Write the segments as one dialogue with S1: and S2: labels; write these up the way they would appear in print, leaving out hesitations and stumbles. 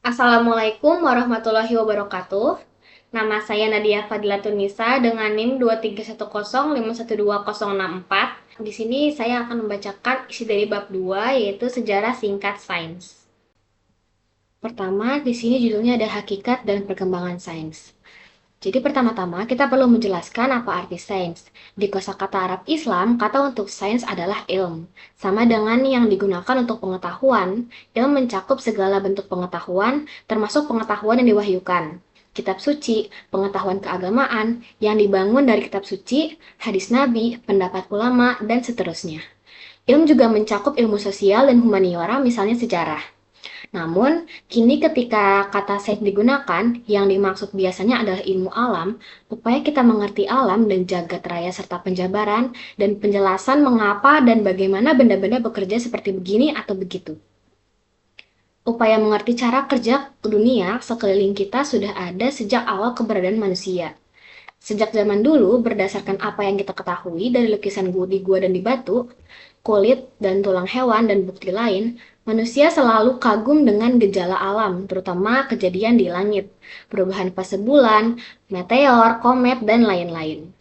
S1: Assalamualaikum warahmatullahi wabarakatuh. Nama saya Nadia Fadilatun-Nisa dengan NIM 23105120064. Di sini saya akan membacakan isi dari bab 2 yaitu sejarah singkat sains. Pertama, di sini judulnya ada hakikat dan perkembangan sains. Jadi pertama-tama kita perlu menjelaskan apa arti sains. Di kosakata Arab Islam, kata untuk sains adalah ilm. Sama dengan yang digunakan untuk pengetahuan, ilm mencakup segala bentuk pengetahuan, termasuk pengetahuan yang diwahyukan. Kitab suci, pengetahuan keagamaan, yang dibangun dari kitab suci, hadis nabi, pendapat ulama, dan seterusnya. Ilm juga mencakup ilmu sosial dan humaniora, misalnya sejarah. Namun, kini ketika kata sains digunakan, yang dimaksud biasanya adalah ilmu alam, upaya kita mengerti alam dan jagat raya serta penjabaran, dan penjelasan mengapa dan bagaimana benda-benda bekerja seperti begini atau begitu. Upaya mengerti cara kerja dunia sekeliling kita sudah ada sejak awal keberadaan manusia. Sejak zaman dulu, berdasarkan apa yang kita ketahui dari lukisan di gua dan di batu, kulit dan tulang hewan dan bukti lain, manusia selalu kagum dengan gejala alam, terutama kejadian di langit, perubahan fase bulan, meteor, komet, dan lain-lain.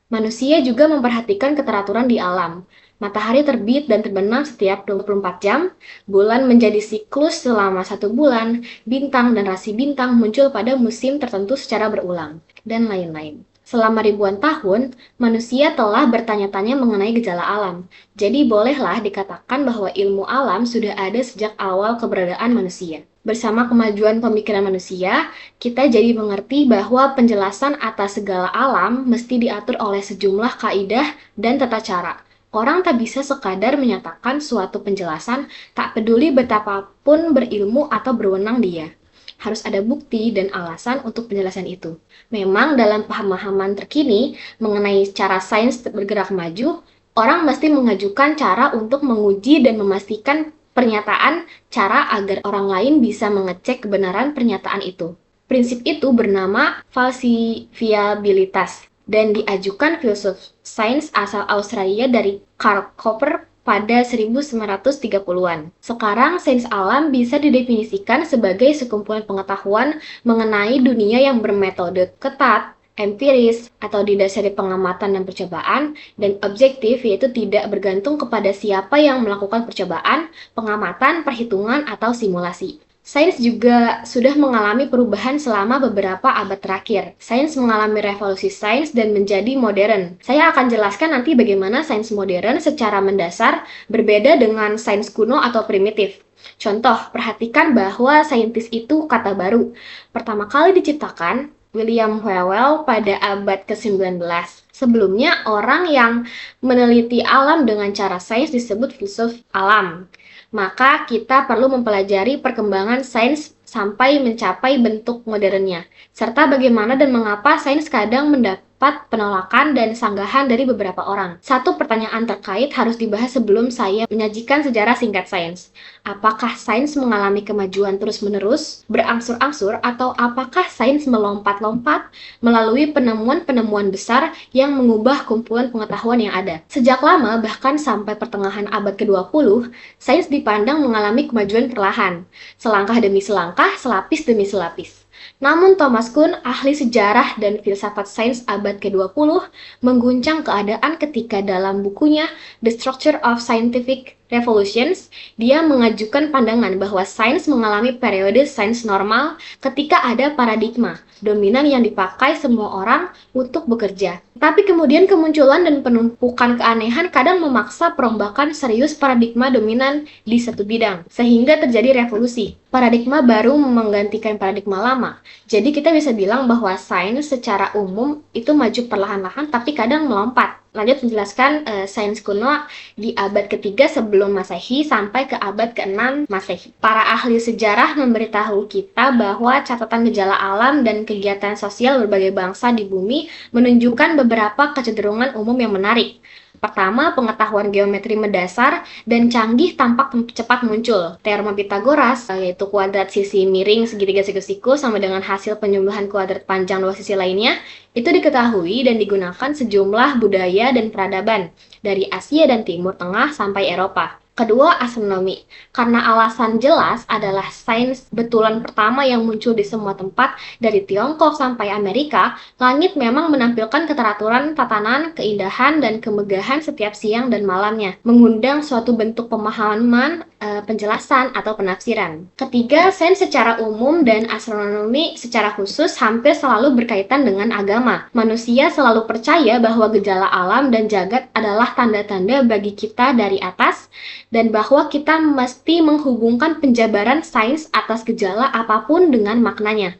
S1: Manusia juga memperhatikan keteraturan di alam. Matahari terbit dan terbenam setiap 24 jam, bulan menjadi siklus selama 1 bulan, bintang dan rasi bintang muncul pada musim tertentu secara berulang, dan lain-lain. Selama ribuan tahun, manusia telah bertanya-tanya mengenai gejala alam. Jadi bolehlah dikatakan bahwa ilmu alam sudah ada sejak awal keberadaan manusia. Bersama kemajuan pemikiran manusia, kita jadi mengerti bahwa penjelasan atas segala alam mesti diatur oleh sejumlah kaidah dan tata cara. Orang tak bisa sekadar menyatakan suatu penjelasan, tak peduli betapapun berilmu atau berwenang dia. Harus ada bukti dan alasan untuk penjelasan itu. Memang dalam pemahaman terkini mengenai cara sains bergerak maju, orang mesti mengajukan cara untuk menguji dan memastikan pernyataan cara agar orang lain bisa mengecek kebenaran pernyataan itu. Prinsip itu bernama falsifiabilitas dan diajukan filsuf sains asal Australia dari Karl Popper pada 1930-an. Sekarang, sains alam bisa didefinisikan sebagai sekumpulan pengetahuan mengenai dunia yang bermetode ketat, empiris, atau didasari pengamatan dan percobaan, dan objektif yaitu tidak bergantung kepada siapa yang melakukan percobaan, pengamatan, perhitungan, atau simulasi. Sains juga sudah mengalami perubahan selama beberapa abad terakhir. Sains mengalami revolusi sains dan menjadi modern. Saya akan jelaskan nanti bagaimana sains modern secara mendasar berbeda dengan sains kuno atau primitif. Contoh, perhatikan bahwa saintis itu kata baru. Pertama kali diciptakan William Whewell pada abad ke-19. Sebelumnya, orang yang meneliti alam dengan cara sains disebut filsuf alam. Maka kita perlu mempelajari perkembangan sains sampai mencapai bentuk modernnya, serta bagaimana dan mengapa sains kadang mendapat penolakan dan sanggahan dari beberapa orang. Satu pertanyaan terkait harus dibahas sebelum saya menyajikan sejarah singkat sains. Apakah sains mengalami kemajuan terus-menerus, berangsur-angsur, atau apakah sains melompat-lompat melalui penemuan-penemuan besar yang mengubah kumpulan pengetahuan yang ada? Sejak lama, bahkan sampai pertengahan abad ke-20, sains dipandang mengalami kemajuan perlahan, selangkah demi selangkah, selapis demi selapis. Namun Thomas Kuhn, ahli sejarah dan filsafat sains abad ke-20, mengguncang keadaan ketika dalam bukunya The Structure of Scientific Revolutions, dia mengajukan pandangan bahwa sains mengalami periode sains normal ketika ada paradigma dominan yang dipakai semua orang untuk bekerja. Tapi kemudian kemunculan dan penumpukan keanehan kadang memaksa perombakan serius paradigma dominan di satu bidang, sehingga terjadi revolusi. Paradigma baru menggantikan paradigma lama. Jadi kita bisa bilang bahwa sains secara umum itu maju perlahan-lahan tapi kadang melompat. Lanjut menjelaskan sains kuno di abad ketiga sebelum Masehi sampai ke abad ke-6 Masehi. Para ahli sejarah memberitahu kita bahwa catatan gejala alam dan kegiatan sosial berbagai bangsa di bumi menunjukkan beberapa kecenderungan umum yang menarik. Pertama, pengetahuan geometri mendasar dan canggih tampak cepat muncul. Teorema Pitagoras, yaitu kuadrat sisi miring segitiga siku-siku sama dengan hasil penjumlahan kuadrat panjang dua sisi lainnya, itu diketahui dan digunakan sejumlah budaya dan peradaban, dari Asia dan Timur Tengah sampai Eropa. Kedua, astronomi. Karena alasan jelas adalah sains betulan pertama yang muncul di semua tempat, dari Tiongkok sampai Amerika, langit memang menampilkan keteraturan tatanan, keindahan, dan kemegahan setiap siang dan malamnya, mengundang suatu bentuk pemahaman, penjelasan, atau penafsiran. Ketiga, sains secara umum dan astronomi secara khusus hampir selalu berkaitan dengan agama. Manusia selalu percaya bahwa gejala alam dan jagat adalah tanda-tanda bagi kita dari atas, dan bahwa kita mesti menghubungkan penjabaran sains atas gejala apapun dengan maknanya.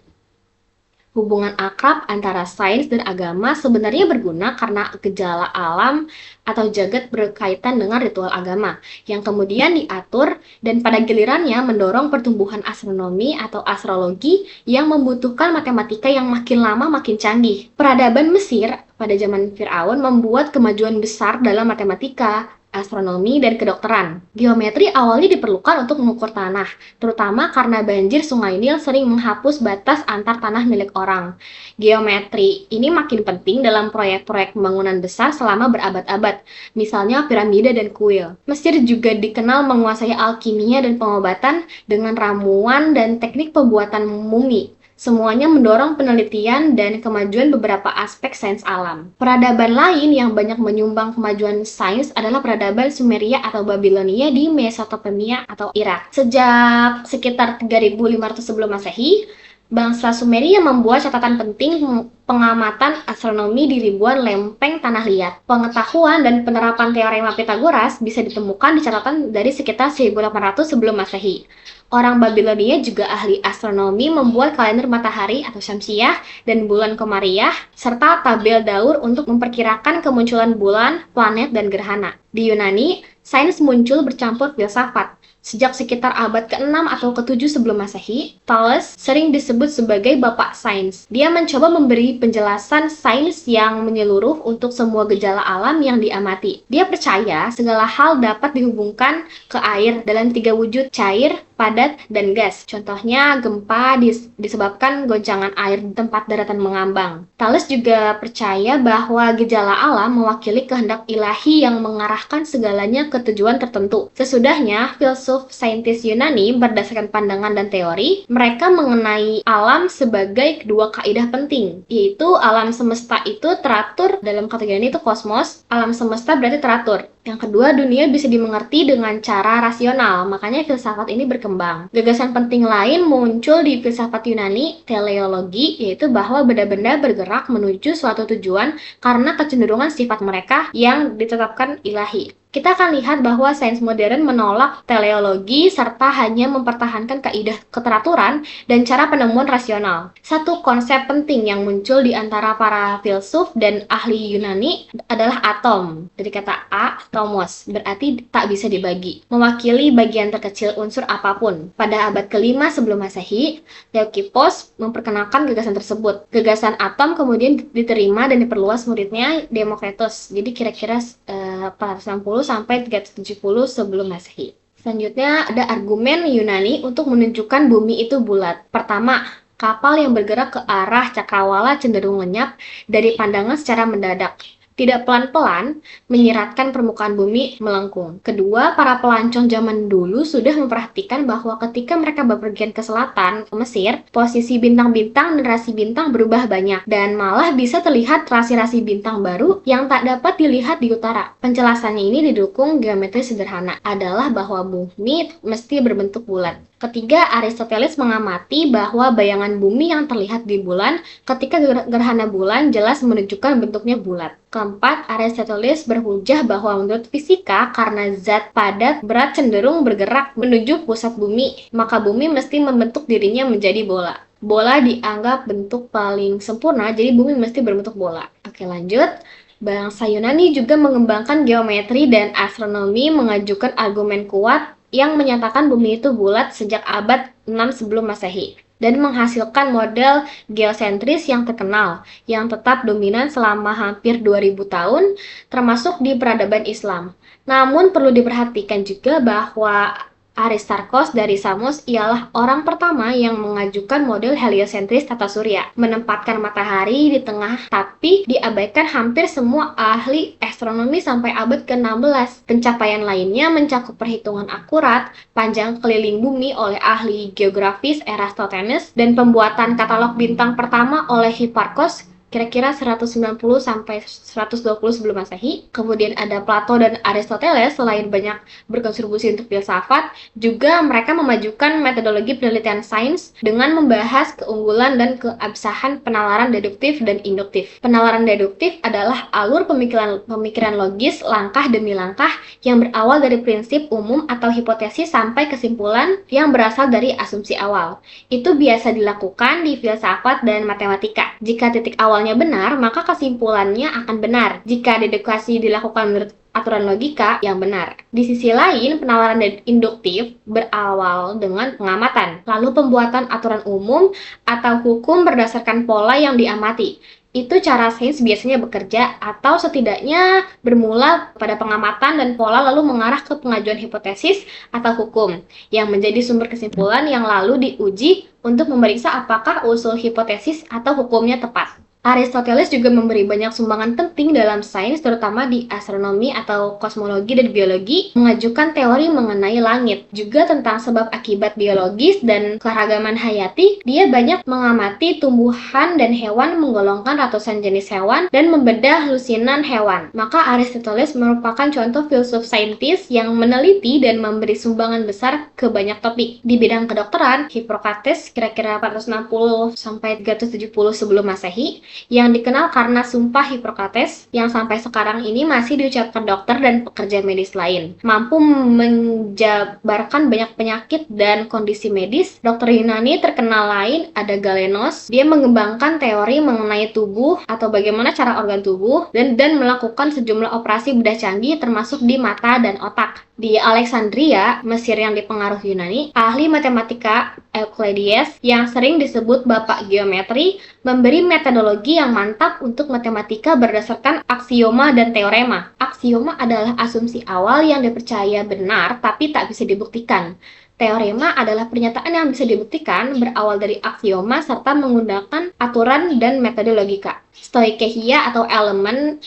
S1: Hubungan akrab antara sains dan agama sebenarnya berguna karena gejala alam atau jagat berkaitan dengan ritual agama, yang kemudian diatur dan pada gilirannya mendorong pertumbuhan astronomi atau astrologi yang membutuhkan matematika yang makin lama makin canggih. Peradaban Mesir pada zaman Firaun membuat kemajuan besar dalam matematika, astronomi, dan kedokteran. Geometri awalnya diperlukan untuk mengukur tanah, terutama karena banjir Sungai Nil sering menghapus batas antar tanah milik orang. Geometri ini makin penting dalam proyek-proyek pembangunan besar selama berabad-abad, misalnya piramida dan kuil. Mesir juga dikenal menguasai alkimia dan pengobatan dengan ramuan dan teknik pembuatan mumi. Semuanya mendorong penelitian dan kemajuan beberapa aspek sains alam. Peradaban lain yang banyak menyumbang kemajuan sains adalah peradaban Sumeria atau Babilonia di Mesopotamia atau Irak. Sejak sekitar 3500 sebelum Masehi, bangsa Sumeria membuat catatan penting pengamatan astronomi di ribuan lempeng tanah liat. Pengetahuan dan penerapan teorema Pythagoras bisa ditemukan di catatan dari sekitar 1800 sebelum Masehi. Orang Babilonia juga ahli astronomi membuat kalender matahari atau Syamsiah dan bulan Komariah, serta tabel Daur untuk memperkirakan kemunculan bulan, planet, dan gerhana. Di Yunani, sains muncul bercampur filsafat. Sejak sekitar abad ke-6 atau ke-7 sebelum Masehi, Thales sering disebut sebagai bapak sains. Dia mencoba memberi penjelasan sains yang menyeluruh untuk semua gejala alam yang diamati. Dia percaya segala hal dapat dihubungkan ke air dalam 3 wujud: cair, padat, dan gas. Contohnya, gempa disebabkan goncangan air di tempat daratan mengambang. Thales juga percaya bahwa gejala alam mewakili kehendak ilahi yang mengarahkan segalanya ke tujuan tertentu. Sesudahnya, filsuf saintis Yunani berdasarkan pandangan dan teori, mereka mengenai alam sebagai dua kaidah penting, yaitu alam semesta itu teratur, dalam kategori ini itu kosmos, alam semesta berarti teratur. Yang kedua, dunia bisa dimengerti dengan cara rasional, makanya filsafat ini berkembang. Gagasan penting lain muncul di filsafat Yunani, teleologi, yaitu bahwa benda-benda bergerak menuju suatu tujuan karena kecenderungan sifat mereka yang ditetapkan ilahi. Kita akan lihat bahwa sains modern menolak teleologi serta hanya mempertahankan kaidah keteraturan dan cara penemuan rasional. Satu konsep penting yang muncul di antara para filsuf dan ahli Yunani adalah atom. Dari kata atomos, berarti tak bisa dibagi, mewakili bagian terkecil unsur apapun. Pada abad ke-5 sebelum Masehi, Leucippus memperkenalkan gagasan tersebut. Gagasan atom kemudian diterima dan diperluas muridnya Democritus. Jadi kira-kira 460 sampai 370 sebelum Masehi. Selanjutnya ada argumen Yunani untuk menunjukkan bumi itu bulat. Pertama, kapal yang bergerak ke arah cakrawala cenderung lenyap dari pandangan secara mendadak, tidak pelan-pelan menyiratkan permukaan bumi melengkung. Kedua, para pelancong zaman dulu sudah memperhatikan bahwa ketika mereka bepergian ke selatan, ke Mesir, posisi bintang-bintang dan rasi bintang berubah banyak, dan malah bisa terlihat rasi-rasi bintang baru yang tak dapat dilihat di utara. Penjelasannya ini didukung geometri sederhana, adalah bahwa bumi mesti berbentuk bulat. Ketiga, Aristoteles mengamati bahwa bayangan bumi yang terlihat di bulan ketika gerhana bulan jelas menunjukkan bentuknya bulat. Keempat, Aristoteles berhujah bahwa menurut fisika, karena zat padat berat cenderung bergerak menuju pusat bumi, maka bumi mesti membentuk dirinya menjadi bola. Bola dianggap bentuk paling sempurna, jadi bumi mesti berbentuk bola. Oke, lanjut. Bangsa Yunani juga mengembangkan geometri dan astronomi, mengajukan argumen kuat yang menyatakan bumi itu bulat sejak abad 6 sebelum Masehi, dan menghasilkan model geosentris yang terkenal, yang tetap dominan selama hampir 2000 tahun, termasuk di peradaban Islam. Namun perlu diperhatikan juga bahwa Aristarchus dari Samos ialah orang pertama yang mengajukan model heliosentris tata surya, menempatkan matahari di tengah tapi diabaikan hampir semua ahli astronomi sampai abad ke-16. Pencapaian lainnya mencakup perhitungan akurat panjang keliling bumi oleh ahli geografis Eratosthenes dan pembuatan katalog bintang pertama oleh Hipparchus kira-kira 190 sampai 120 sebelum Masehi. Kemudian ada Plato dan Aristoteles, selain banyak berkontribusi untuk filsafat, juga mereka memajukan metodologi penelitian sains dengan membahas keunggulan dan keabsahan penalaran deduktif dan induktif. Penalaran deduktif adalah alur pemikiran logis langkah demi langkah yang berawal dari prinsip umum atau hipotesis sampai kesimpulan yang berasal dari asumsi awal. Itu biasa dilakukan di filsafat dan matematika. Jika titik awalnya benar, maka kesimpulannya akan benar. Jika dedukasi dilakukan menurut aturan logika yang benar. Di sisi lain, penalaran induktif berawal dengan pengamatan, lalu pembuatan aturan umum atau hukum berdasarkan pola yang diamati. Itu cara sains biasanya bekerja, atau setidaknya bermula pada pengamatan dan pola lalu mengarah ke pengajuan hipotesis atau hukum yang menjadi sumber kesimpulan yang lalu diuji untuk memeriksa apakah usul hipotesis atau hukumnya tepat. Aristoteles juga memberi banyak sumbangan penting dalam sains, terutama di astronomi atau kosmologi dan biologi, mengajukan teori mengenai langit. Juga tentang sebab akibat biologis dan keragaman hayati, dia banyak mengamati tumbuhan dan hewan, menggolongkan ratusan jenis hewan, dan membedah lusinan hewan. Maka Aristoteles merupakan contoh filsuf saintis yang meneliti dan memberi sumbangan besar ke banyak topik. Di bidang kedokteran, Hippokrates kira-kira 460 sampai 370 sebelum Masehi, yang dikenal karena Sumpah Hippokrates yang sampai sekarang ini masih diucapkan dokter dan pekerja medis lain. Mampu menjabarkan banyak penyakit dan kondisi medis. Dokter Yunani terkenal lain ada Galenos. Dia mengembangkan teori mengenai tubuh atau bagaimana cara organ tubuh dan melakukan sejumlah operasi bedah canggih termasuk di mata dan otak. Di Alexandria, Mesir yang dipengaruhi Yunani, ahli matematika Euclides yang sering disebut bapak geometri memberi metodologi yang mantap untuk matematika berdasarkan aksioma dan teorema. Aksioma adalah asumsi awal yang dipercaya benar tapi tak bisa dibuktikan. Teorema adalah pernyataan yang bisa dibuktikan berawal dari aksioma serta menggunakan aturan dan metode logika. Stoicheia atau elemen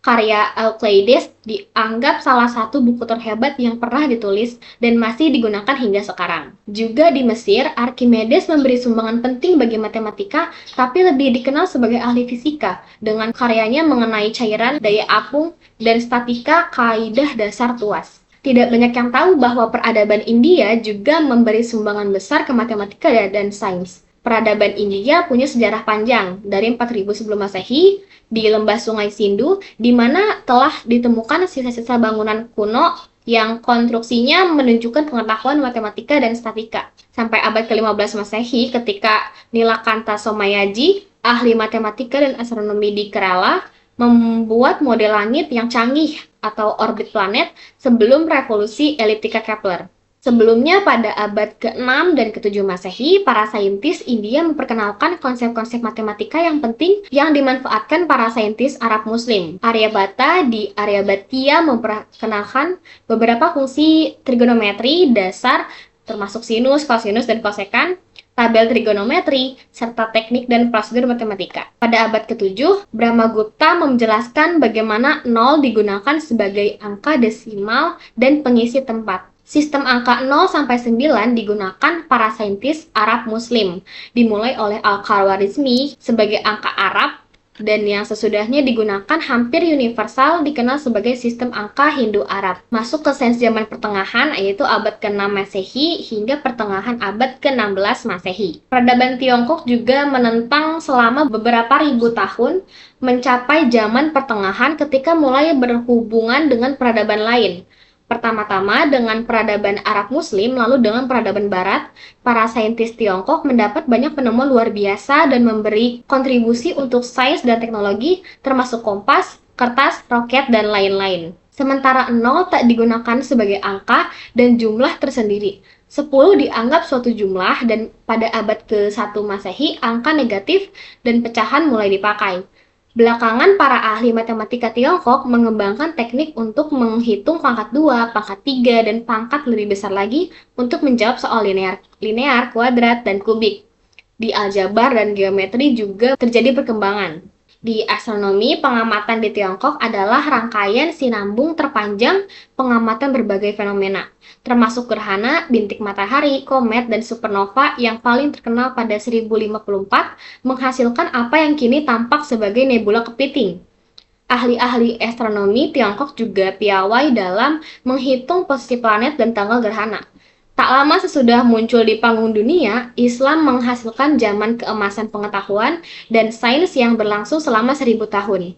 S1: karya Euclides dianggap salah satu buku terhebat yang pernah ditulis dan masih digunakan hingga sekarang. Juga di Mesir, Archimedes memberi sumbangan penting bagi matematika, tapi lebih dikenal sebagai ahli fisika dengan karyanya mengenai cairan, daya apung, dan statika kaidah dasar tuas. Tidak banyak yang tahu bahwa peradaban India juga memberi sumbangan besar ke matematika dan sains. Peradaban India punya sejarah panjang, dari 4000 sebelum Masehi, di lembah Sungai Sindu, di mana telah ditemukan sisa-sisa bangunan kuno yang konstruksinya menunjukkan pengetahuan matematika dan statika. Sampai abad ke-15 Masehi, ketika Nilakanta Somayaji, ahli matematika dan astronomi di Kerala, membuat model langit yang canggih atau orbit planet sebelum revolusi eliptika Kepler. Sebelumnya, pada abad ke-6 dan ke-7 Masehi, para saintis India memperkenalkan konsep-konsep matematika yang penting yang dimanfaatkan para saintis Arab Muslim. Aryabhata di Aryabhatiya memperkenalkan beberapa fungsi trigonometri dasar, termasuk sinus, kosinus, dan kosekan, tabel trigonometri, serta teknik dan prosedur matematika. Pada abad ke-7, Brahmagupta menjelaskan bagaimana 0 digunakan sebagai angka desimal dan pengisi tempat. Sistem angka 0 sampai 9 digunakan para saintis Arab Muslim, dimulai oleh Al-Khwarizmi sebagai angka Arab, dan yang sesudahnya digunakan hampir universal dikenal sebagai sistem angka Hindu-Arab. Masuk ke sains zaman pertengahan, yaitu abad ke-6 Masehi hingga pertengahan abad ke-16 Masehi. Peradaban Tiongkok juga menentang selama beberapa ribu tahun mencapai zaman pertengahan ketika mulai berhubungan dengan peradaban lain. Pertama-tama dengan peradaban Arab Muslim, lalu dengan peradaban Barat, para saintis Tiongkok mendapat banyak penemuan luar biasa dan memberi kontribusi untuk sains dan teknologi, termasuk kompas, kertas, roket, dan lain-lain. Sementara 0 tak digunakan sebagai angka dan jumlah tersendiri. 10 dianggap suatu jumlah, dan pada abad ke-1 Masehi, angka negatif dan pecahan mulai dipakai. Belakangan, para ahli matematika Tiongkok mengembangkan teknik untuk menghitung pangkat 2, pangkat 3, dan pangkat lebih besar lagi untuk menjawab soal linear, kuadrat, dan kubik. Di aljabar dan geometri juga terjadi perkembangan. Di astronomi, pengamatan di Tiongkok adalah rangkaian sinambung terpanjang pengamatan berbagai fenomena, termasuk gerhana, bintik matahari, komet, dan supernova yang paling terkenal pada 1054 menghasilkan apa yang kini tampak sebagai nebula kepiting. Ahli-ahli astronomi Tiongkok juga piawai dalam menghitung posisi planet dan tanggal gerhana. Tak lama sesudah muncul di panggung dunia, Islam menghasilkan zaman keemasan pengetahuan dan sains yang berlangsung selama 1000 tahun.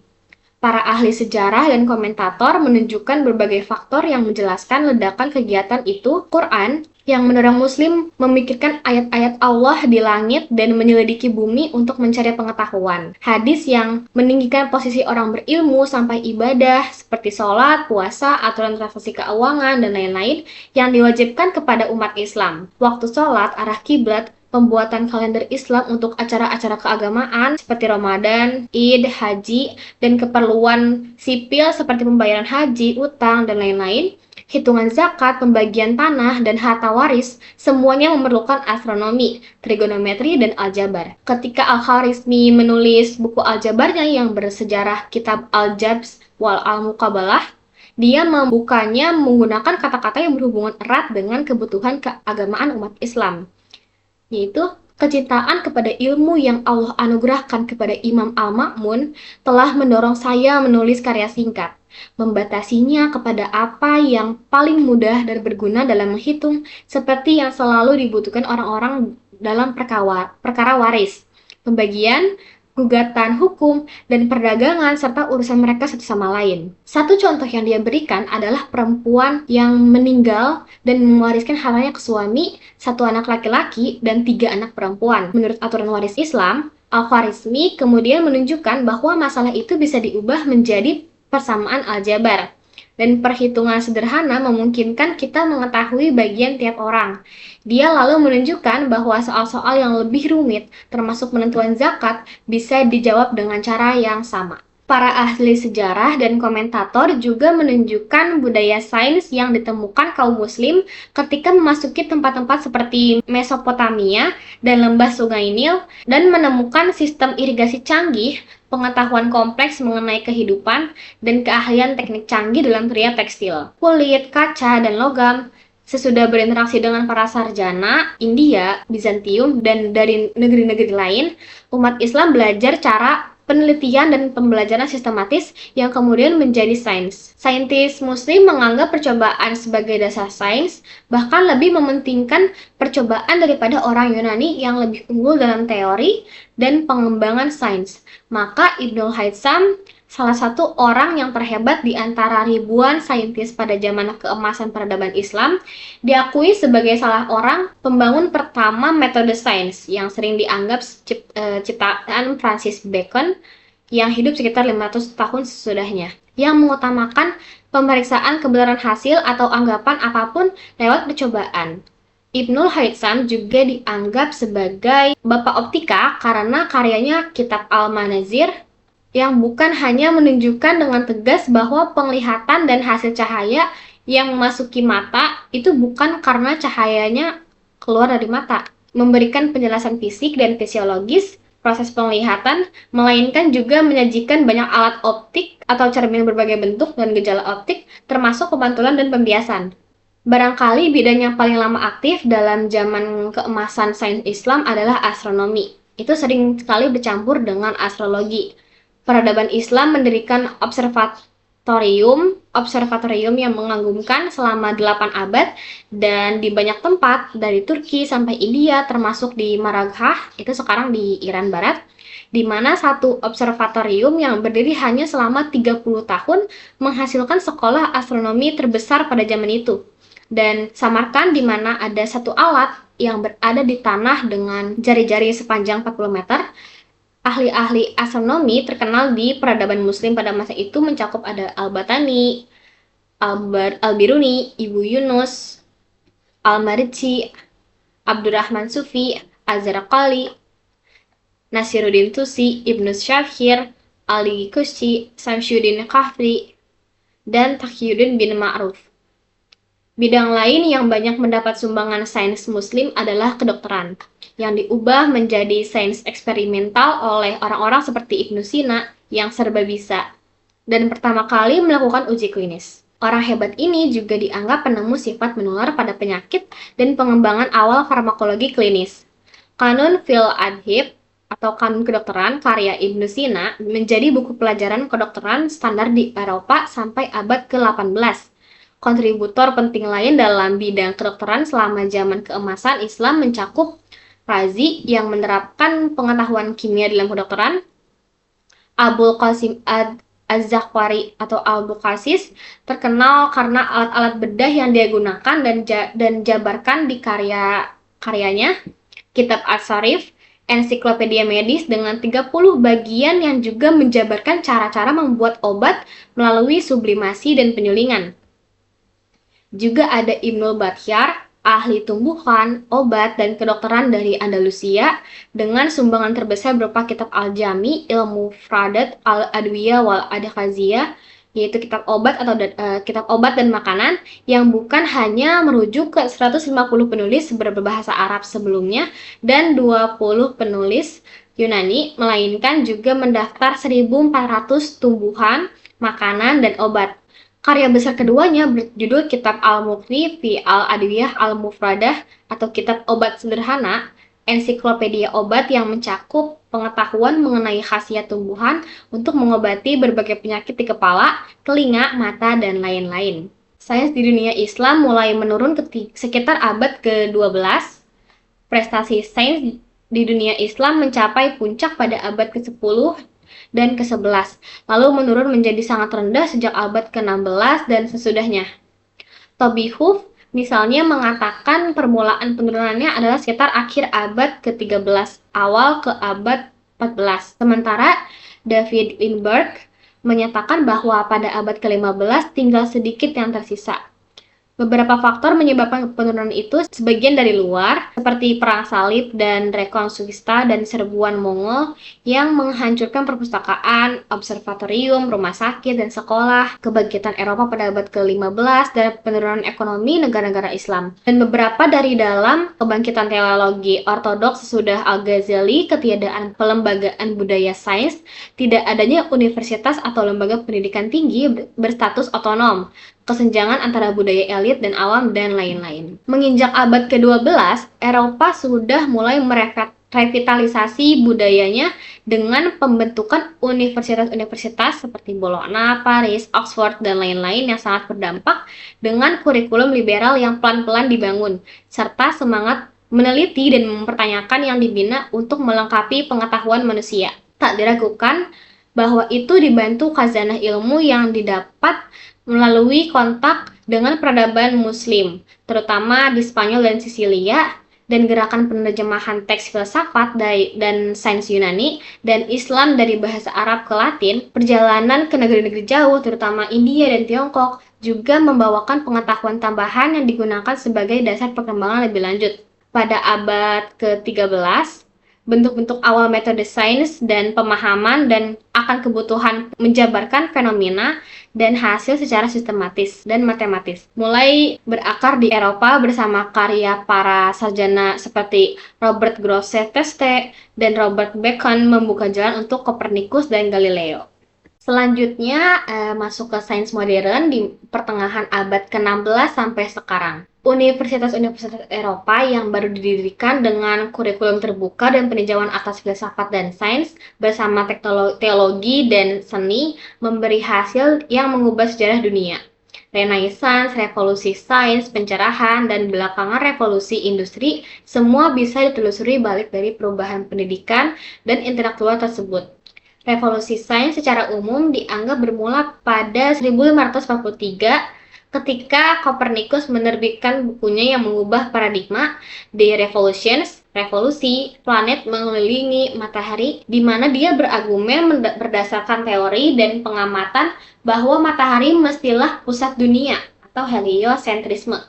S1: Para ahli sejarah dan komentator menunjukkan berbagai faktor yang menjelaskan ledakan kegiatan itu. Quran yang mendorong Muslim memikirkan ayat-ayat Allah di langit dan menyelidiki bumi untuk mencari pengetahuan. Hadis yang meninggikan posisi orang berilmu sampai ibadah seperti sholat, puasa, aturan transaksi keuangan, dan lain-lain yang diwajibkan kepada umat Islam. Waktu sholat, arah kiblat, pembuatan kalender Islam untuk acara-acara keagamaan seperti Ramadan, Id, Haji, dan keperluan sipil seperti pembayaran haji, utang, dan lain-lain, hitungan zakat, pembagian tanah, dan harta waris, semuanya memerlukan astronomi, trigonometri, dan aljabar. Ketika Al-Khwarizmi menulis buku aljabarnya yang bersejarah kitab Al-Jabs wal Al-Muqabalah, dia membukanya menggunakan kata-kata yang berhubungan erat dengan kebutuhan keagamaan umat Islam, yaitu kecintaan kepada ilmu yang Allah anugerahkan kepada Imam Al-Ma'mun telah mendorong saya menulis karya singkat, membatasinya kepada apa yang paling mudah dan berguna dalam menghitung, seperti yang selalu dibutuhkan orang-orang dalam perkara waris, pembagian, gugatan hukum, dan perdagangan, serta urusan mereka satu sama lain. Satu contoh yang dia berikan adalah perempuan yang meninggal dan mewariskan hartanya ke suami, satu anak laki-laki, dan 3 anak perempuan. Menurut aturan waris Islam, Al-Khwarizmi kemudian menunjukkan bahwa masalah itu bisa diubah menjadi persamaan aljabar. Dan perhitungan sederhana memungkinkan kita mengetahui bagian tiap orang. Dia lalu menunjukkan bahwa soal-soal yang lebih rumit, termasuk penentuan zakat, bisa dijawab dengan cara yang sama. Para ahli sejarah dan komentator juga menunjukkan budaya sains yang ditemukan kaum muslim ketika memasuki tempat-tempat seperti Mesopotamia dan lembah Sungai Nil dan menemukan sistem irigasi canggih, pengetahuan kompleks mengenai kehidupan, dan keahlian teknik canggih dalam tria tekstil, kulit, kaca, dan logam. Sesudah berinteraksi dengan para sarjana India, Bizantium, dan dari negeri-negeri lain, umat Islam belajar cara penelitian dan pembelajaran sistematis yang kemudian menjadi sains. Saintis Muslim menganggap percobaan sebagai dasar sains, bahkan lebih mementingkan percobaan daripada orang Yunani yang lebih unggul dalam teori dan pengembangan sains. Maka Ibnul Haytham, salah satu orang yang terhebat di antara ribuan saintis pada zaman keemasan peradaban Islam, diakui sebagai salah orang pembangun pertama metode sains yang sering dianggap ciptaan Francis Bacon yang hidup sekitar 500 tahun sesudahnya, yang mengutamakan pemeriksaan kebenaran hasil atau anggapan apapun lewat percobaan. Ibnul Haytham juga dianggap sebagai bapak optika karena karyanya Kitab Al-Manazir yang bukan hanya menunjukkan dengan tegas bahwa penglihatan dan hasil cahaya yang memasuki mata itu bukan karena cahayanya keluar dari mata, memberikan penjelasan fisik dan fisiologis proses penglihatan, melainkan juga menyajikan banyak alat optik atau cermin berbagai bentuk dan gejala optik, termasuk pemantulan dan pembiasan. Barangkali bidang yang paling lama aktif dalam zaman keemasan sains Islam adalah astronomi. Itu sering sekali bercampur dengan astrologi. Peradaban Islam mendirikan observatorium yang mengagumkan selama 8 abad dan di banyak tempat dari Turki sampai India, termasuk di Maraghah, itu sekarang di Iran Barat, di mana satu observatorium yang berdiri hanya selama 30 tahun menghasilkan sekolah astronomi terbesar pada zaman itu. Dan Samarkand, di mana ada satu alat yang berada di tanah dengan jari-jari sepanjang 40 meter. Ahli-ahli astronomi terkenal di peradaban muslim pada masa itu mencakup ada Al-Batani, Al-Biruni, Ibu Yunus, Al-Marici, Abdurrahman Sufi, Az-Zarqali, Nasiruddin Tusi, Ibnu Syafir, Ali Kushi, Samsyuddin Kahfi, dan Taqiyuddin bin Ma'ruf. Bidang lain yang banyak mendapat sumbangan sains muslim adalah kedokteran, yang diubah menjadi sains eksperimental oleh orang-orang seperti Ibnu Sina yang serba bisa, dan pertama kali melakukan uji klinis. Orang hebat ini juga dianggap penemu sifat menular pada penyakit dan pengembangan awal farmakologi klinis. Kanun fil adhib atau Kanun Kedokteran karya Ibnu Sina menjadi buku pelajaran kedokteran standar di Eropa sampai abad ke-18. Kontributor penting lain dalam bidang kedokteran selama zaman keemasan Islam mencakup Razi yang menerapkan pengetahuan kimia dalam kedokteran, Abul Qasim Az-Zakwari atau Al-Buqasis terkenal karena alat-alat bedah yang dia gunakan dan jabarkan di karyanya, Kitab As-Sarif, ensiklopedia medis dengan 30 bagian yang juga menjabarkan cara-cara membuat obat melalui sublimasi dan penyulingan. Juga ada Ibnul Batyar, ahli tumbuhan, obat, dan kedokteran dari Andalusia dengan sumbangan terbesar berupa kitab Al-Jami, Ilmu Fradat, Al-Adwiyah wal Adkhaziyah, yaitu kitab obat dan makanan yang bukan hanya merujuk ke 150 penulis berbahasa Arab sebelumnya dan 20 penulis Yunani, melainkan juga mendaftar 1.400 tumbuhan, makanan, dan obat. Karya besar keduanya berjudul Kitab Al-Mughni fi Al-Adwiyah Al-Mufradah atau Kitab Obat Sederhana, ensiklopedia obat yang mencakup pengetahuan mengenai khasiat tumbuhan untuk mengobati berbagai penyakit di kepala, telinga, mata, dan lain-lain. Sains di dunia Islam mulai menurun sekitar abad ke-12. Prestasi sains di dunia Islam mencapai puncak pada abad ke-10 dan ke-11, lalu menurun menjadi sangat rendah sejak abad ke-16 dan sesudahnya. Toby Huff misalnya mengatakan permulaan penurunannya adalah sekitar akhir abad ke-13, awal ke abad 14. Sementara David Weinberg menyatakan bahwa pada abad ke-15 tinggal sedikit yang tersisa. Beberapa faktor menyebabkan penurunan itu sebagian dari luar, seperti perang salib dan rekonquista dan serbuan Mongol yang menghancurkan perpustakaan, observatorium, rumah sakit, dan sekolah, kebangkitan Eropa pada abad ke-15, dan penurunan ekonomi negara-negara Islam. Dan beberapa dari dalam kebangkitan teologi ortodoks sesudah Al-Ghazali, ketiadaan pelembagaan budaya sains, tidak adanya universitas atau lembaga pendidikan tinggi berstatus otonom, kesenjangan antara budaya elit dan awam, dan lain-lain. Menginjak abad ke-12, Eropa sudah mulai merevitalisasi budayanya dengan pembentukan universitas-universitas seperti Bologna, Paris, Oxford, dan lain-lain yang sangat berdampak dengan kurikulum liberal yang pelan-pelan dibangun, serta semangat meneliti dan mempertanyakan yang dibina untuk melengkapi pengetahuan manusia. Tak diragukan bahwa itu dibantu khazanah ilmu yang didapat melalui kontak dengan peradaban Muslim, terutama di Spanyol dan Sisilia, dan gerakan penerjemahan teks filsafat dan sains Yunani dan Islam dari bahasa Arab ke Latin. Perjalanan ke negeri-negeri jauh, terutama India dan Tiongkok, juga membawakan pengetahuan tambahan yang digunakan sebagai dasar perkembangan lebih lanjut. Pada abad ke-13, bentuk-bentuk awal metode sains dan pemahaman dan akan kebutuhan menjabarkan fenomena dan hasil secara sistematis dan matematis mulai berakar di Eropa bersama karya para sarjana seperti Robert Grosseteste dan Robert Bacon membuka jalan untuk Copernicus dan Galileo. Selanjutnya masuk ke sains modern di pertengahan abad ke-16 sampai sekarang. Universitas-universitas Eropa yang baru didirikan dengan kurikulum terbuka dan peninjauan atas filsafat dan sains bersama teologi dan seni memberi hasil yang mengubah sejarah dunia. Renaissance, revolusi sains, pencerahan, dan belakangan revolusi industri semua bisa ditelusuri balik dari perubahan pendidikan dan intelektual tersebut. Revolusi sains secara umum dianggap bermula pada 1543 ketika Copernicus menerbitkan bukunya yang mengubah paradigma The Revolutions, revolusi planet mengelilingi matahari, di mana dia berargumen berdasarkan teori dan pengamatan bahwa matahari mestilah pusat dunia atau heliocentrisme,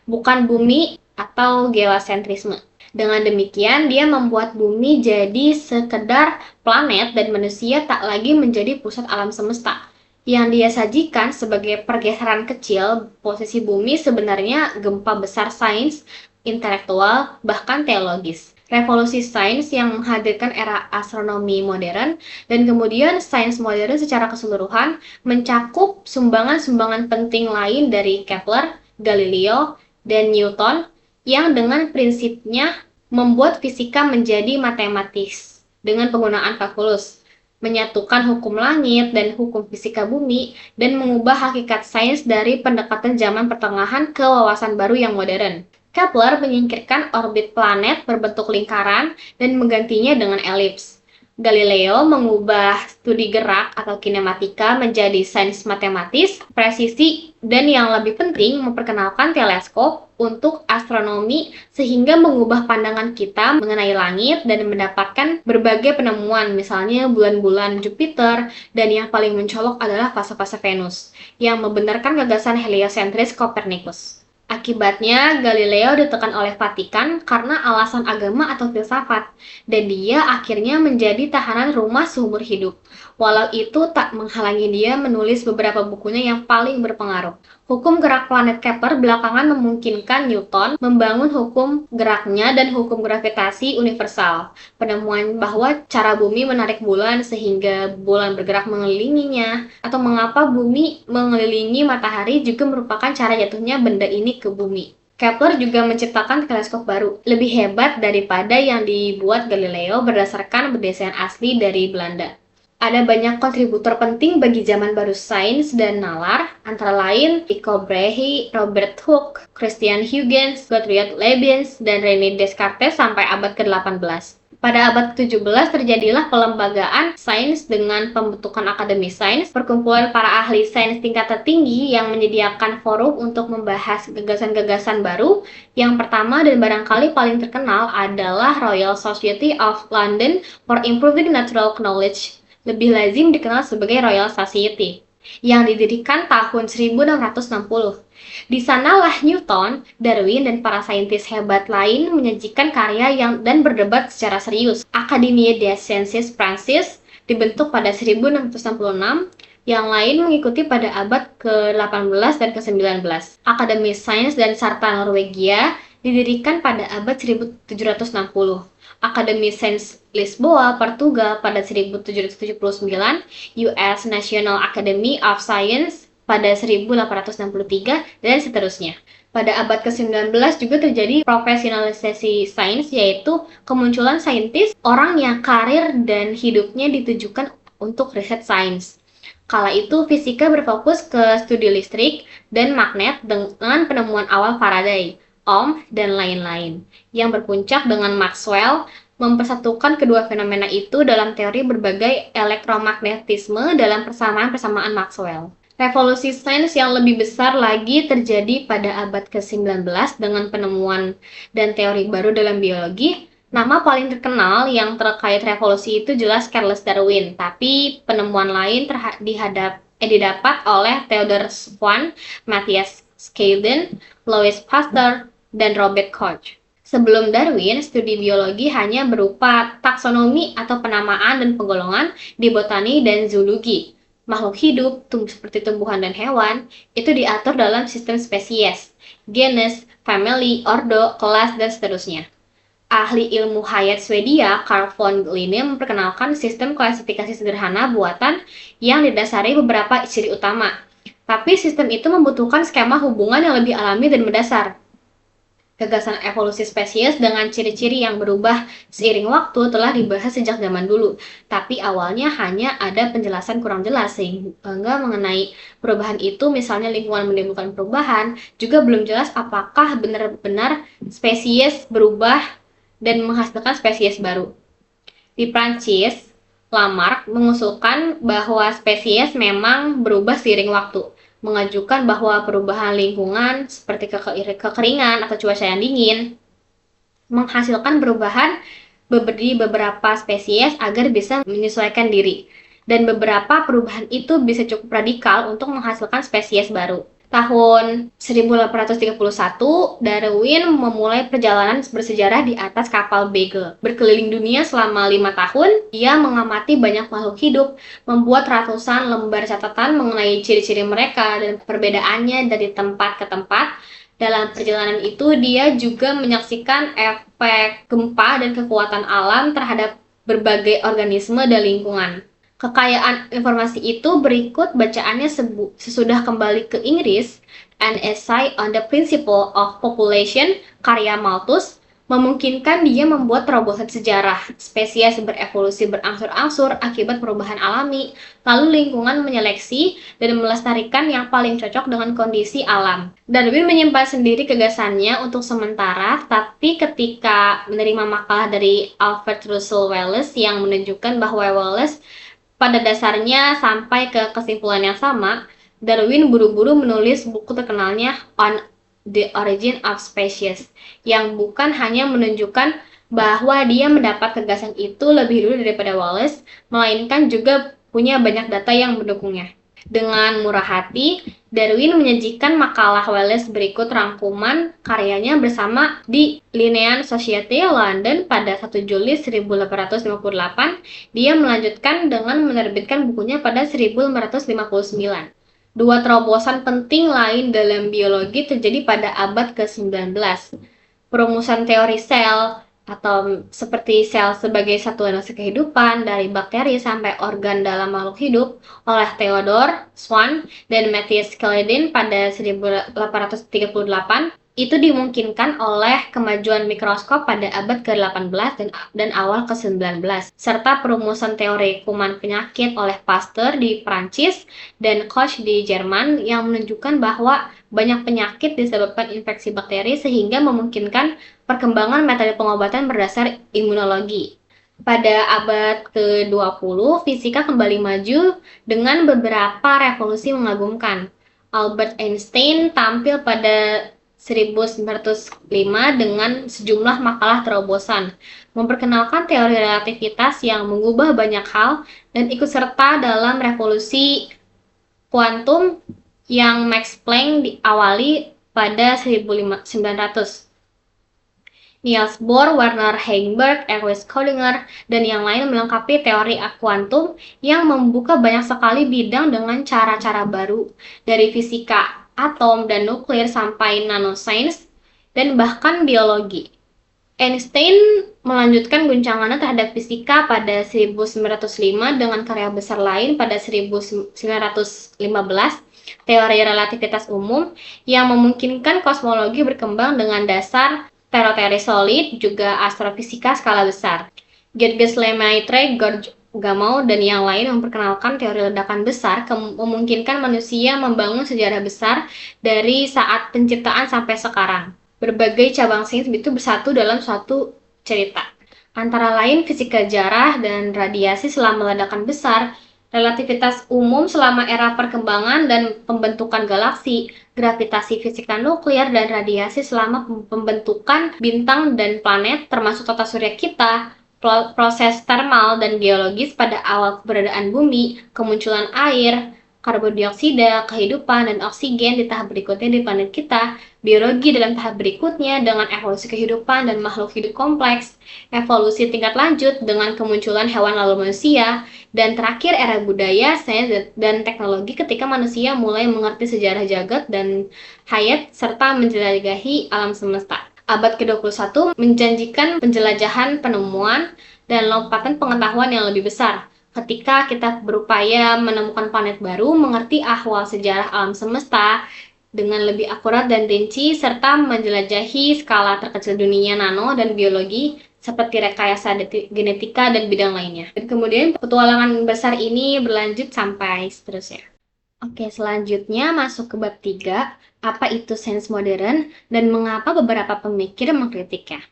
S1: bukan bumi atau geosentrisme. Dengan demikian, dia membuat bumi jadi sekedar planet dan manusia tak lagi menjadi pusat alam semesta. Yang dia sajikan sebagai pergeseran kecil, posisi bumi sebenarnya gempa besar sains, intelektual, bahkan teologis. Revolusi sains yang menghadirkan era astronomi modern dan kemudian sains modern secara keseluruhan mencakup sumbangan-sumbangan penting lain dari Kepler, Galileo, dan Newton yang dengan prinsipnya membuat fisika menjadi matematis dengan penggunaan kalkulus, menyatukan hukum langit dan hukum fisika bumi, dan mengubah hakikat sains dari pendekatan zaman pertengahan ke wawasan baru yang modern. Kepler menyingkirkan orbit planet berbentuk lingkaran dan menggantinya dengan elips. Galileo mengubah studi gerak atau kinematika menjadi sains matematis, presisi, dan yang lebih penting memperkenalkan teleskop untuk astronomi sehingga mengubah pandangan kita mengenai langit dan mendapatkan berbagai penemuan, misalnya bulan-bulan Jupiter, dan yang paling mencolok adalah fase-fase Venus, yang membenarkan gagasan heliosentris Copernicus. Akibatnya, Galileo ditekan oleh Vatikan karena alasan agama atau filsafat, dan dia akhirnya menjadi tahanan rumah seumur hidup. Walau itu tak menghalangi dia menulis beberapa bukunya yang paling berpengaruh. Hukum gerak planet Kepler belakangan memungkinkan Newton membangun hukum geraknya dan hukum gravitasi universal. Penemuan bahwa cara bumi menarik bulan sehingga bulan bergerak mengelilinginya, atau mengapa bumi mengelilingi matahari juga merupakan cara jatuhnya benda ini ke bumi. Kepler juga menciptakan teleskop baru, lebih hebat daripada yang dibuat Galileo berdasarkan desain asli dari Belanda. Ada banyak kontributor penting bagi zaman baru sains dan nalar, antara lain Tycho Brahe, Robert Hooke, Christian Huygens, Gottfried Leibniz, dan René Descartes sampai abad ke-18. Pada abad ke-17 terjadilah pelembagaan sains dengan pembentukan Akademi Sains, perkumpulan para ahli sains tingkat tertinggi yang menyediakan forum untuk membahas gagasan-gagasan baru. Yang pertama dan barangkali paling terkenal adalah Royal Society of London for Improving Natural Knowledge, lebih lazim dikenal sebagai Royal Society, yang didirikan tahun 1660. Di sanalah Newton, Darwin, dan para saintis hebat lain menyajikan karya dan berdebat secara serius. Académie des Sciences Françaises dibentuk pada 1666, yang lain mengikuti pada abad ke-18 dan ke-19. Akademi Sains dan Sarta Norwegia didirikan pada abad 1760. Akademi Sains Lisboa, Portugal pada 1779, US National Academy of Science pada 1863, dan seterusnya. Pada abad ke-19 juga terjadi profesionalisasi sains, yaitu kemunculan saintis, orang yang karir dan hidupnya ditujukan untuk riset sains. Kala itu, fisika berfokus ke studi listrik dan magnet dengan penemuan awal Faraday, Ohm, dan lain-lain, yang berpuncak dengan Maxwell mempersatukan kedua fenomena itu dalam teori berbagai elektromagnetisme dalam persamaan-persamaan Maxwell. Revolusi sains yang lebih besar lagi terjadi pada abad ke-19 dengan penemuan dan teori baru dalam biologi. Nama paling terkenal yang terkait revolusi itu jelas Charles Darwin, tapi penemuan lain didapat oleh Theodor Schwann, Matthias Schieden, Louis Pasteur, dan Robert Koch. Sebelum Darwin, studi biologi hanya berupa taksonomi atau penamaan dan penggolongan di botani dan zoologi. Makhluk hidup, seperti tumbuhan dan hewan, itu diatur dalam sistem spesies, genus, family, ordo, kelas, dan seterusnya. Ahli ilmu hayat Swedia, Carl von Linné, memperkenalkan sistem klasifikasi sederhana buatan yang didasari beberapa ciri utama. Tapi sistem itu membutuhkan skema hubungan yang lebih alami dan mendasar. Gagasan evolusi spesies dengan ciri-ciri yang berubah seiring waktu telah dibahas sejak zaman dulu, tapi awalnya hanya ada penjelasan kurang jelas sehingga mengenai perubahan itu, misalnya lingkungan menimbulkan perubahan, juga belum jelas apakah benar-benar spesies berubah dan menghasilkan spesies baru. Di Prancis, Lamarck mengusulkan bahwa spesies memang berubah seiring waktu, mengajukan bahwa perubahan lingkungan seperti kekeringan atau cuaca yang dingin menghasilkan perubahan di beberapa spesies agar bisa menyesuaikan diri, dan beberapa perubahan itu bisa cukup radikal untuk menghasilkan spesies baru. Tahun 1831, Darwin memulai perjalanan bersejarah di atas kapal Beagle. Berkeliling dunia selama 5 tahun, dia mengamati banyak makhluk hidup, membuat ratusan lembar catatan mengenai ciri-ciri mereka dan perbedaannya dari tempat ke tempat. Dalam perjalanan itu, dia juga menyaksikan efek gempa dan kekuatan alam terhadap berbagai organisme dan lingkungan. Kekayaan informasi itu berikut bacaannya sesudah kembali ke Inggris. An Essay on the Principle of Population, karya Malthus, memungkinkan dia membuat terobosan sejarah. Spesies berevolusi berangsur-angsur akibat perubahan alami, lalu lingkungan menyeleksi dan melestarikan yang paling cocok dengan kondisi alam. Darwin menyimpan sendiri gagasannya untuk sementara, tapi ketika menerima makalah dari Alfred Russel Wallace yang menunjukkan bahwa Wallace pada dasarnya sampai ke kesimpulan yang sama, Darwin buru-buru menulis buku terkenalnya On the Origin of Species, yang bukan hanya menunjukkan bahwa dia mendapat gagasan itu lebih dulu daripada Wallace, melainkan juga punya banyak data yang mendukungnya. Dengan murah hati, Darwin menyajikan makalah Wallace berikut rangkuman karyanya bersama di Linnean Society, London pada 1 Juli 1858. Dia melanjutkan dengan menerbitkan bukunya pada 1559. Dua terobosan penting lain dalam biologi terjadi pada abad ke-19. Perumusan teori sel, atau seperti sel sebagai satuan kehidupan dari bakteri sampai organ dalam makhluk hidup oleh Theodore Swan dan Matthias Calladine pada 1838, itu dimungkinkan oleh kemajuan mikroskop pada abad ke-18 dan awal ke-19, serta perumusan teori kuman penyakit oleh Pasteur di Prancis dan Koch di Jerman yang menunjukkan bahwa banyak penyakit disebabkan infeksi bakteri sehingga memungkinkan perkembangan metode pengobatan berdasar imunologi. Pada abad ke-20, fisika kembali maju dengan beberapa revolusi mengagumkan. Albert Einstein tampil pada 1905 dengan sejumlah makalah terobosan, memperkenalkan teori relativitas yang mengubah banyak hal dan ikut serta dalam revolusi kuantum yang Max Planck diawali pada 1900. Niels Bohr, Werner Heisenberg, Erwin Schrödinger, dan yang lain melengkapi teori kuantum yang membuka banyak sekali bidang dengan cara-cara baru, dari fisika atom dan nuklir sampai nanoscience dan bahkan biologi. Einstein melanjutkan guncangannya terhadap fisika pada 1905 dengan karya besar lain pada 1915, teori relativitas umum, yang memungkinkan kosmologi berkembang dengan dasar teori solid, juga astrofisika skala besar. Georges Lemaitre, George Gamow, dan yang lain memperkenalkan teori ledakan besar, memungkinkan manusia membangun sejarah besar dari saat penciptaan sampai sekarang. Berbagai cabang sains itu bersatu dalam suatu cerita. Antara lain fisika jarah dan radiasi selama ledakan besar, relativitas umum selama era perkembangan dan pembentukan galaksi, gravitasi fisika nuklir dan radiasi selama pembentukan bintang dan planet termasuk tata surya kita, proses termal dan geologis pada awal keberadaan bumi, kemunculan air, karbon dioksida, kehidupan, dan oksigen di tahap berikutnya di planet kita, biologi dalam tahap berikutnya dengan evolusi kehidupan dan makhluk hidup kompleks, evolusi tingkat lanjut dengan kemunculan hewan lalu manusia, dan terakhir era budaya, sains, dan teknologi ketika manusia mulai mengerti sejarah jagat dan hayat serta menjelajahi alam semesta. Abad ke-21 menjanjikan penjelajahan penemuan dan lompatan pengetahuan yang lebih besar. Ketika kita berupaya menemukan planet baru, mengerti ahwal sejarah alam semesta dengan lebih akurat dan rinci, serta menjelajahi skala terkecil dunia nano dan biologi seperti rekayasa genetika dan bidang lainnya. Dan kemudian petualangan besar ini berlanjut sampai seterusnya. Oke, selanjutnya masuk ke bab 3, apa itu sains modern dan mengapa beberapa pemikir mengkritiknya.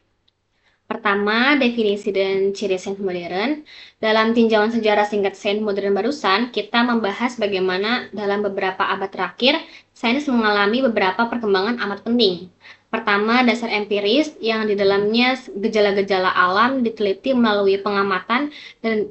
S1: Pertama, definisi dan ciri sains modern. Dalam tinjauan sejarah singkat sains modern barusan, kita membahas bagaimana dalam beberapa abad terakhir, sains mengalami beberapa perkembangan amat penting. Pertama, dasar empiris yang di dalamnya gejala-gejala alam diteliti melalui pengamatan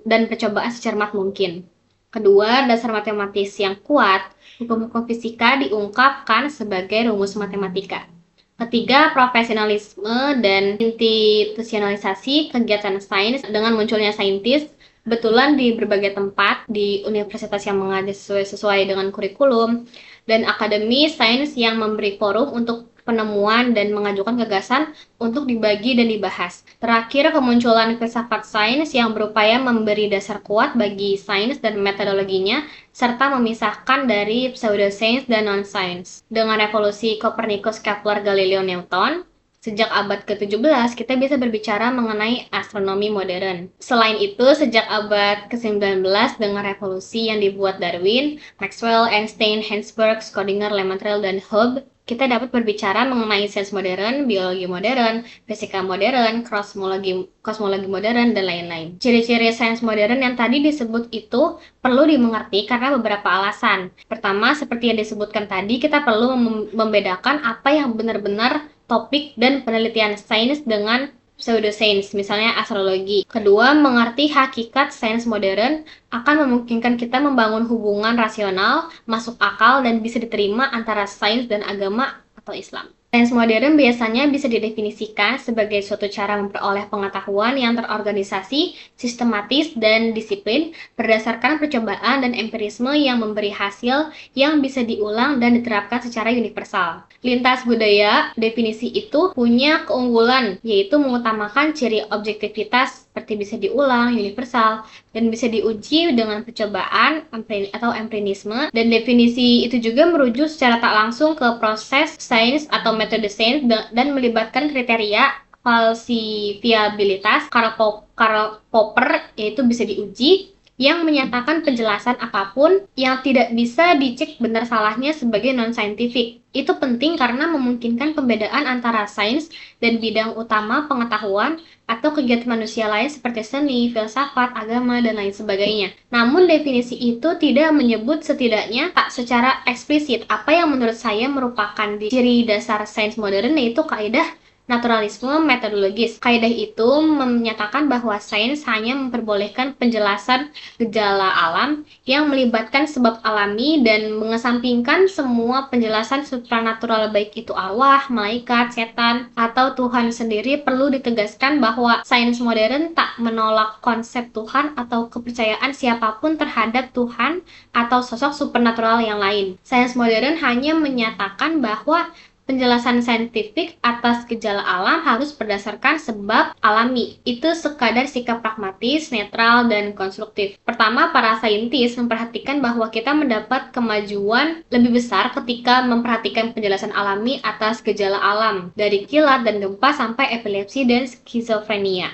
S1: dan percobaan secermat mungkin. Kedua, dasar matematis yang kuat, hukum-hukum fisika diungkapkan sebagai rumus matematika. Ketiga, profesionalisme dan institusionalisasi kegiatan sains dengan munculnya saintis kebetulan di berbagai tempat, di universitas yang mengajar sesuai dengan kurikulum, dan akademi sains yang memberi forum untuk penemuan dan mengajukan gagasan untuk dibagi dan dibahas. Terakhir, kemunculan filsafat sains yang berupaya memberi dasar kuat bagi sains dan metodologinya, serta memisahkan dari pseudosains dan non-sains. Dengan revolusi Copernicus, Kepler, Galileo, Newton, sejak abad ke-17, kita bisa berbicara mengenai astronomi modern. Selain itu, sejak abad ke-19 dengan revolusi yang dibuat Darwin, Maxwell, Einstein, Heisenberg, Schrödinger, Lemaitre, dan Hubble, kita dapat berbicara mengenai sains modern, biologi modern, fisika modern, kosmologi modern, dan lain-lain. Ciri-ciri sains modern yang tadi disebut itu perlu dimengerti karena beberapa alasan. Pertama, seperti yang disebutkan tadi, kita perlu membedakan apa yang benar-benar topik dan penelitian sains dengan pseudosains, misalnya astrologi. Kedua, mengerti hakikat sains modern akan memungkinkan kita membangun hubungan rasional, masuk akal, dan bisa diterima antara sains dan agama atau Islam. Sains modern biasanya bisa didefinisikan sebagai suatu cara memperoleh pengetahuan yang terorganisasi, sistematis, dan disiplin berdasarkan percobaan dan empirisme yang memberi hasil yang bisa diulang dan diterapkan secara universal. Lintas budaya, definisi itu punya keunggulan, yaitu mengutamakan ciri objektivitas seperti bisa diulang, universal, dan bisa diuji dengan percobaan atau empirisme, dan definisi itu juga merujuk secara tak langsung ke proses sains atau metode sains dan melibatkan kriteria falsifiabilitas Karl Popper, yaitu bisa diuji, yang menyatakan penjelasan apapun yang tidak bisa dicek benar salahnya sebagai non-scientific. Itu penting karena memungkinkan pembedaan antara sains dan bidang utama pengetahuan atau kegiatan manusia lain seperti seni, filsafat, agama, dan lain sebagainya. Namun definisi itu tidak menyebut, setidaknya tak secara eksplisit, apa yang menurut saya merupakan ciri dasar sains modern, yaitu kaidah naturalisme metodologis. Kaidah itu menyatakan bahwa sains hanya memperbolehkan penjelasan gejala alam yang melibatkan sebab alami dan mengesampingkan semua penjelasan supranatural, baik itu arwah, malaikat, setan, atau Tuhan sendiri. Perlu ditegaskan bahwa sains modern tak menolak konsep Tuhan atau kepercayaan siapapun terhadap Tuhan atau sosok supernatural yang lain. Sains modern hanya menyatakan bahwa penjelasan saintifik atas gejala alam harus berdasarkan sebab alami. Itu sekadar sikap pragmatis, netral, dan konstruktif. Pertama, para saintis memperhatikan bahwa kita mendapat kemajuan lebih besar ketika memperhatikan penjelasan alami atas gejala alam, dari kilat dan gempa sampai epilepsi dan skizofrenia,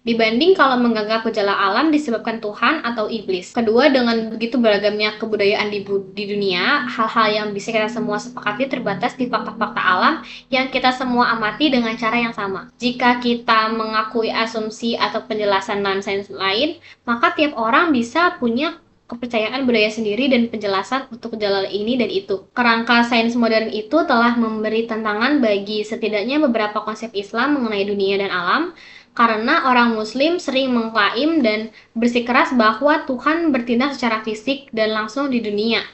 S1: dibanding kalau menganggap gejala alam disebabkan Tuhan atau iblis. Kedua, dengan begitu beragamnya kebudayaan di dunia, hal-hal yang bisa kita semua sepakati terbatas di fakta-fakta alam yang kita semua amati dengan cara yang sama. Jika kita mengakui asumsi atau penjelasan non-sains lain, maka tiap orang bisa punya kepercayaan budaya sendiri dan penjelasan untuk gejala ini dan itu. Kerangka sains modern itu telah memberi tantangan bagi setidaknya beberapa konsep Islam mengenai dunia dan alam, karena orang Muslim sering mengklaim dan bersikeras bahwa Tuhan bertindak secara fisik dan langsung di dunia,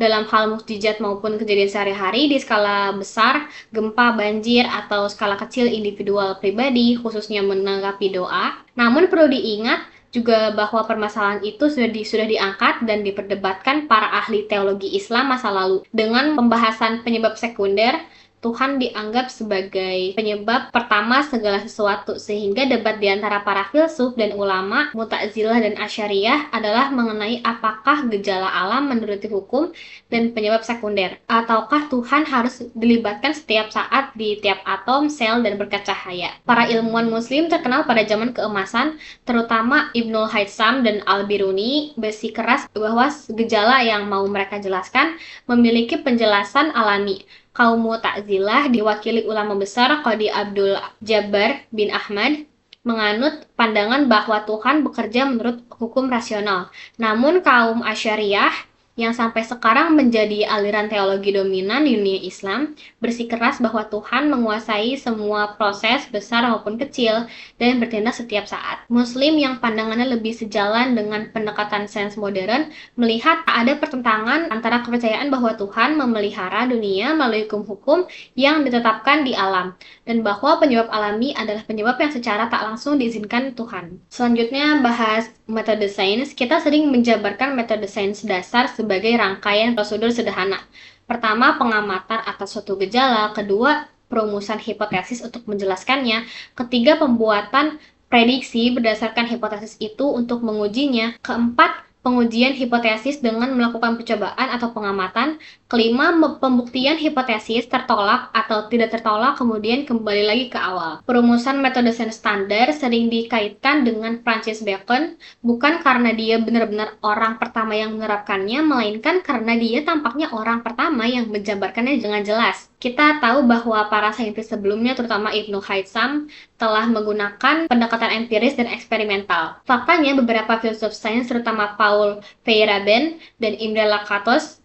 S1: dalam hal mukjizat maupun kejadian sehari-hari di skala besar, gempa, banjir, atau skala kecil individual pribadi, khususnya menanggapi doa. Namun perlu diingat juga bahwa permasalahan itu sudah diangkat dan diperdebatkan para ahli teologi Islam masa lalu. Dengan pembahasan penyebab sekunder, Tuhan dianggap sebagai penyebab pertama segala sesuatu, sehingga debat di antara para filsuf dan ulama Mu'tazilah dan Asy'ariyah adalah mengenai apakah gejala alam menuruti hukum dan penyebab sekunder, ataukah Tuhan harus dilibatkan setiap saat di tiap atom, sel, dan berkat cahaya. Para ilmuwan Muslim terkenal pada zaman keemasan, terutama Ibnul Haytham dan Al-Biruni, bersikeras bahwa gejala yang mau mereka jelaskan memiliki penjelasan alami. Kaum Mu'tazilah diwakili ulama besar Qadhi Abdul Jabbar bin Ahmad menganut pandangan bahwa Tuhan bekerja menurut hukum rasional. Namun kaum Asy'ariyah yang sampai sekarang menjadi aliran teologi dominan di dunia Islam, bersikeras bahwa Tuhan menguasai semua proses besar maupun kecil dan bertindak setiap saat. Muslim yang pandangannya lebih sejalan dengan pendekatan sains modern melihat ada pertentangan antara kepercayaan bahwa Tuhan memelihara dunia melalui hukum-hukum yang ditetapkan di alam, dan bahwa penyebab alami adalah penyebab yang secara tak langsung diizinkan Tuhan. Selanjutnya bahas metode sains. Kita sering menjabarkan metode sains dasar sebagai rangkaian prosedur sederhana. Pertama, pengamatan atas suatu gejala. Kedua, perumusan hipotesis untuk menjelaskannya. Ketiga, pembuatan prediksi berdasarkan hipotesis itu untuk mengujinya. Keempat, pengujian hipotesis dengan melakukan percobaan atau pengamatan. Kelima, pembuktian hipotesis tertolak atau tidak tertolak, kemudian kembali lagi ke awal. Perumusan metode sains standar sering dikaitkan dengan Francis Bacon, bukan karena dia benar-benar orang pertama yang menerapkannya, melainkan karena dia tampaknya orang pertama yang menjabarkannya dengan jelas. Kita tahu bahwa para saintis sebelumnya, terutama Ibnu Haytham, telah menggunakan pendekatan empiris dan eksperimental. Faktanya, beberapa filsuf sains, terutama Paul Feyerabend dan Imre Lakatos,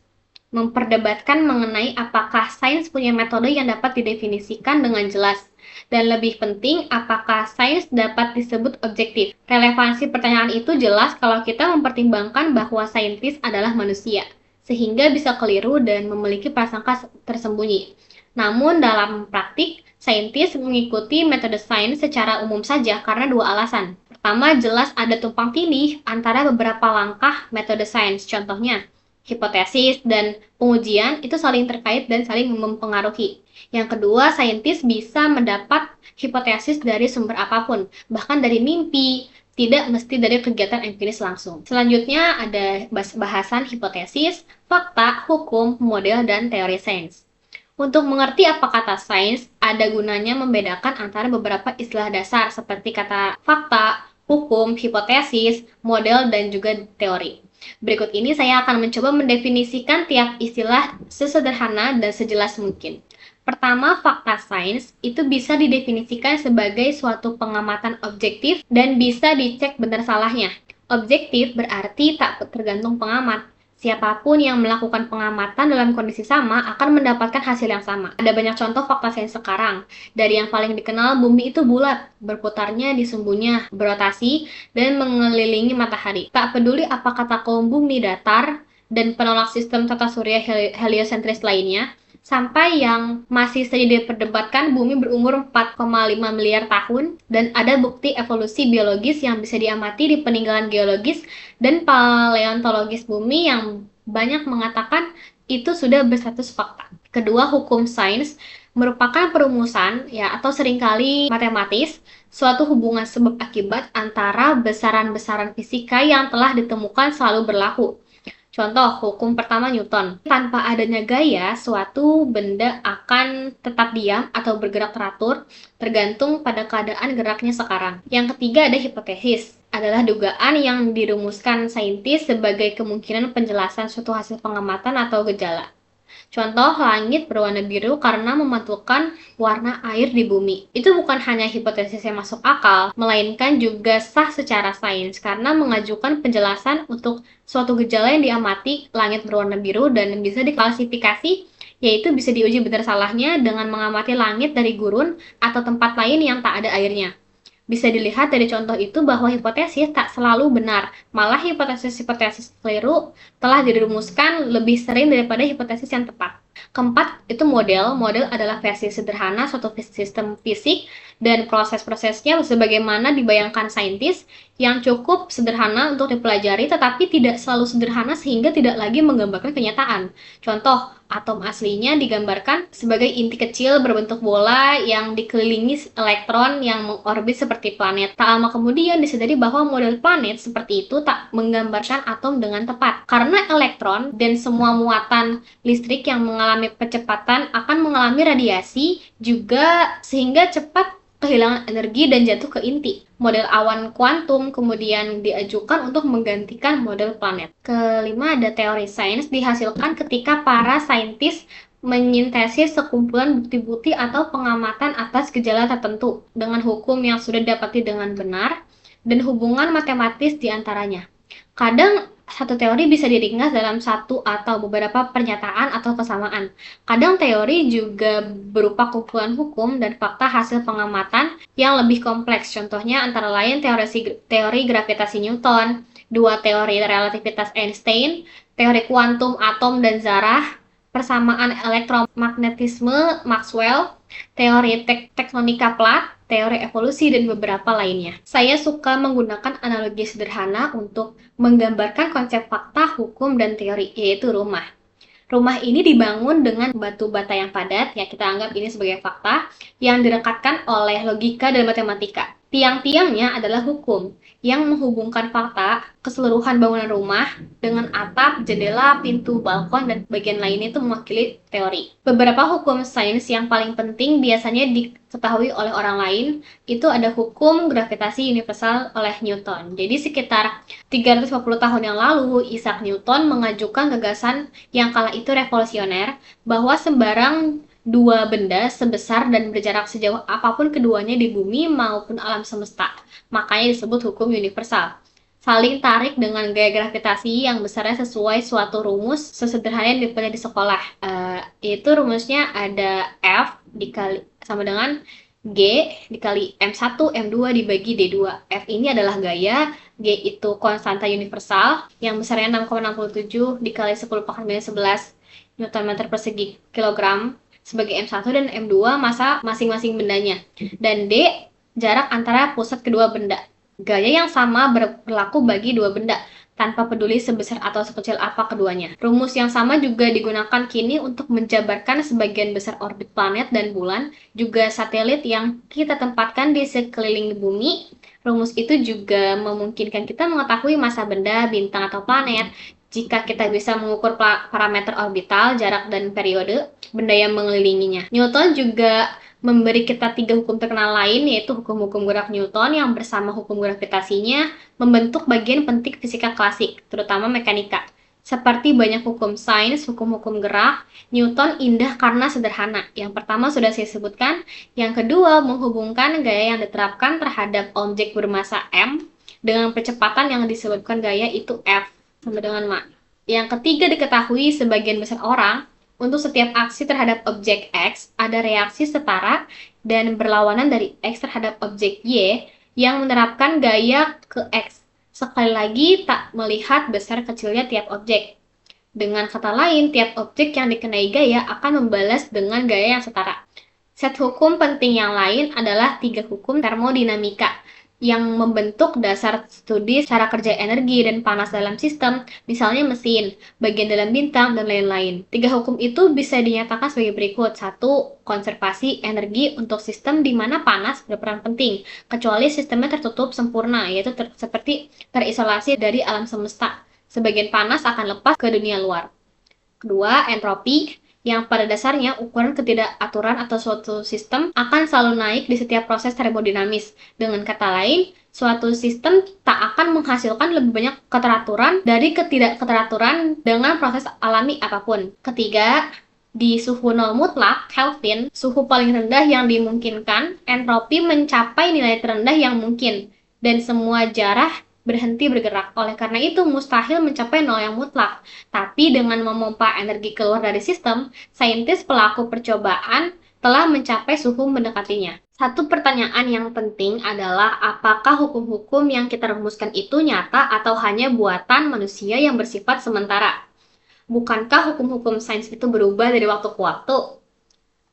S1: memperdebatkan mengenai apakah sains punya metode yang dapat didefinisikan dengan jelas, dan lebih penting, apakah sains dapat disebut objektif. Relevansi pertanyaan itu jelas kalau kita mempertimbangkan bahwa saintis adalah manusia, sehingga bisa keliru dan memiliki prasangka tersembunyi. Namun dalam praktik, saintis mengikuti metode sains secara umum saja karena dua alasan. Pertama, jelas ada tumpang tindih antara beberapa langkah metode sains. Contohnya, hipotesis dan pengujian itu saling terkait dan saling mempengaruhi. Yang kedua, saintis bisa mendapat hipotesis dari sumber apapun, bahkan dari mimpi, tidak mesti dari kegiatan empiris langsung. Selanjutnya ada bahasan hipotesis, fakta, hukum, model, dan teori sains. Untuk mengerti apa kata sains, ada gunanya membedakan antara beberapa istilah dasar seperti kata fakta, hukum, hipotesis, model, dan juga teori. Berikut ini saya akan mencoba mendefinisikan tiap istilah sesederhana dan sejelas mungkin. Pertama, fakta sains itu bisa didefinisikan sebagai suatu pengamatan objektif dan bisa dicek benar salahnya. Objektif berarti tak tergantung pengamat. Siapapun yang melakukan pengamatan dalam kondisi sama akan mendapatkan hasil yang sama. Ada banyak contoh fakta sains sekarang. Dari yang paling dikenal, bumi itu bulat, berputarnya di sumbunya, berotasi, dan mengelilingi matahari. Tak peduli apa kata kaum bumi datar dan penolak sistem tata surya heliosentris lainnya, sampai yang masih saja diperdebatkan bumi berumur 4,5 miliar tahun dan ada bukti evolusi biologis yang bisa diamati di peninggalan geologis dan paleontologis bumi yang banyak mengatakan itu sudah berstatus fakta. Kedua, hukum sains merupakan perumusan atau seringkali matematis suatu hubungan sebab akibat antara besaran-besaran fisika yang telah ditemukan selalu berlaku. Contoh, hukum pertama Newton. Tanpa adanya gaya, suatu benda akan tetap diam atau bergerak teratur, tergantung pada keadaan geraknya sekarang. Yang ketiga ada hipotesis. Adalah dugaan yang dirumuskan saintis sebagai kemungkinan penjelasan suatu hasil pengamatan atau gejala. Contoh, langit berwarna biru karena memantulkan warna air di bumi. Itu bukan hanya hipotesis yang masuk akal, melainkan juga sah secara sains karena mengajukan penjelasan untuk suatu gejala yang diamati langit berwarna biru dan bisa diklasifikasi, yaitu bisa diuji benar salahnya dengan mengamati langit dari gurun atau tempat lain yang tak ada airnya. Bisa dilihat dari contoh itu bahwa hipotesis tak selalu benar, malah hipotesis-hipotesis keliru telah dirumuskan lebih sering daripada hipotesis yang tepat. Keempat, itu model. Model adalah versi sederhana suatu sistem fisik dan proses-prosesnya sebagaimana dibayangkan saintis yang cukup sederhana untuk dipelajari tetapi tidak selalu sederhana sehingga tidak lagi menggambarkan kenyataan. Contoh, atom aslinya digambarkan sebagai inti kecil berbentuk bola yang dikelilingi elektron yang mengorbit seperti planet. Tak lama kemudian disadari bahwa model planet seperti itu tak menggambarkan atom dengan tepat. Karena elektron dan semua muatan listrik yang mengalami percepatan akan mengalami radiasi juga sehingga cepat kehilangan energi dan jatuh ke inti. Model awan kuantum kemudian diajukan untuk menggantikan model planet. Kelima, ada teori sains dihasilkan ketika para saintis menyintesis sekumpulan bukti-bukti atau pengamatan atas gejala tertentu dengan hukum yang sudah didapati dengan benar dan hubungan matematis di antaranya. Kadang satu teori bisa diringkas dalam satu atau beberapa pernyataan atau kesamaan. Kadang teori juga berupa kumpulan hukum dan fakta hasil pengamatan yang lebih kompleks. Contohnya antara lain teori gravitasi Newton, dua teori relativitas Einstein, teori kuantum atom dan zarah, persamaan elektromagnetisme Maxwell, teori tektonika plat, teori evolusi, dan beberapa lainnya. Saya suka menggunakan analogi sederhana untuk menggambarkan konsep fakta, hukum, dan teori, yaitu rumah. Rumah ini dibangun dengan batu bata yang padat, ya kita anggap ini sebagai fakta, yang direkatkan oleh logika dan matematika. Tiang-tiangnya adalah hukum, yang menghubungkan fakta, keseluruhan bangunan rumah, dengan atap, jendela, pintu, balkon, dan bagian lainnya itu mewakili teori. Beberapa hukum sains yang paling penting biasanya diketahui oleh orang lain, itu ada hukum gravitasi universal oleh Newton. Jadi sekitar 350 tahun yang lalu, Isaac Newton mengajukan gagasan yang kala itu revolusioner, bahwa sembarang dua benda sebesar dan berjarak sejauh apapun keduanya di bumi maupun alam semesta, makanya disebut hukum universal, saling tarik dengan gaya gravitasi yang besarnya sesuai suatu rumus sesederhana yang dipelajari di sekolah. Itu rumusnya ada F dikali sama dengan G dikali M1 M2 dibagi D2. F ini adalah gaya, G itu konstanta universal yang besarnya 6,67 dikali 10 pangkat minus 11 Newton meter persegi kilogram sebagai M1, dan M2 massa masing-masing bendanya, dan D jarak antara pusat kedua benda. Gaya yang sama berlaku bagi dua benda, tanpa peduli sebesar atau sekecil apa keduanya. Rumus yang sama juga digunakan kini untuk menjabarkan sebagian besar orbit planet dan bulan, juga satelit yang kita tempatkan di sekeliling bumi. Rumus itu juga memungkinkan kita mengetahui massa benda, bintang, atau planet. Jika kita bisa mengukur parameter orbital, jarak, dan periode benda yang mengelilinginya. Newton juga memberi kita 3 hukum terkenal lain, yaitu hukum-hukum gerak Newton yang bersama hukum gravitasinya membentuk bagian penting fisika klasik, terutama mekanika. Seperti banyak hukum sains, hukum-hukum gerak, Newton indah karena sederhana. Yang pertama sudah saya sebutkan, yang kedua menghubungkan gaya yang diterapkan terhadap objek bermassa M dengan percepatan yang disebutkan gaya itu F sama dengan ma. Yang ketiga diketahui sebagian besar orang, untuk setiap aksi terhadap objek X ada reaksi setara dan berlawanan dari X terhadap objek Y yang menerapkan gaya ke X. Sekali lagi tak melihat besar kecilnya tiap objek. Dengan kata lain, tiap objek yang dikenai gaya akan membalas dengan gaya yang setara. Set hukum penting yang lain adalah 3 hukum termodinamika yang membentuk dasar studi cara kerja energi dan panas dalam sistem, misalnya mesin, bagian dalam bintang, dan lain-lain. 3 hukum itu bisa dinyatakan sebagai berikut. 1. Konservasi energi untuk sistem di mana panas berperan penting, kecuali sistemnya tertutup sempurna, yaitu seperti terisolasi dari alam semesta. Sebagian panas akan lepas ke dunia luar. Kedua, entropi, yang pada dasarnya ukuran ketidakaturan atau suatu sistem akan selalu naik di setiap proses termodinamis. Dengan kata lain, suatu sistem tak akan menghasilkan lebih banyak keteraturan dari ketidakteraturan dengan proses alami apapun. Ketiga, di suhu nol mutlak, Kelvin, suhu paling rendah yang dimungkinkan, entropi mencapai nilai terendah yang mungkin, dan semua jarah berhenti bergerak. Oleh karena itu, mustahil mencapai nol yang mutlak. Tapi dengan memompa energi keluar dari sistem, saintis pelaku percobaan telah mencapai suhu mendekatinya. Satu pertanyaan yang penting adalah apakah hukum-hukum yang kita rumuskan itu nyata atau hanya buatan manusia yang bersifat sementara? Bukankah hukum-hukum sains itu berubah dari waktu ke waktu?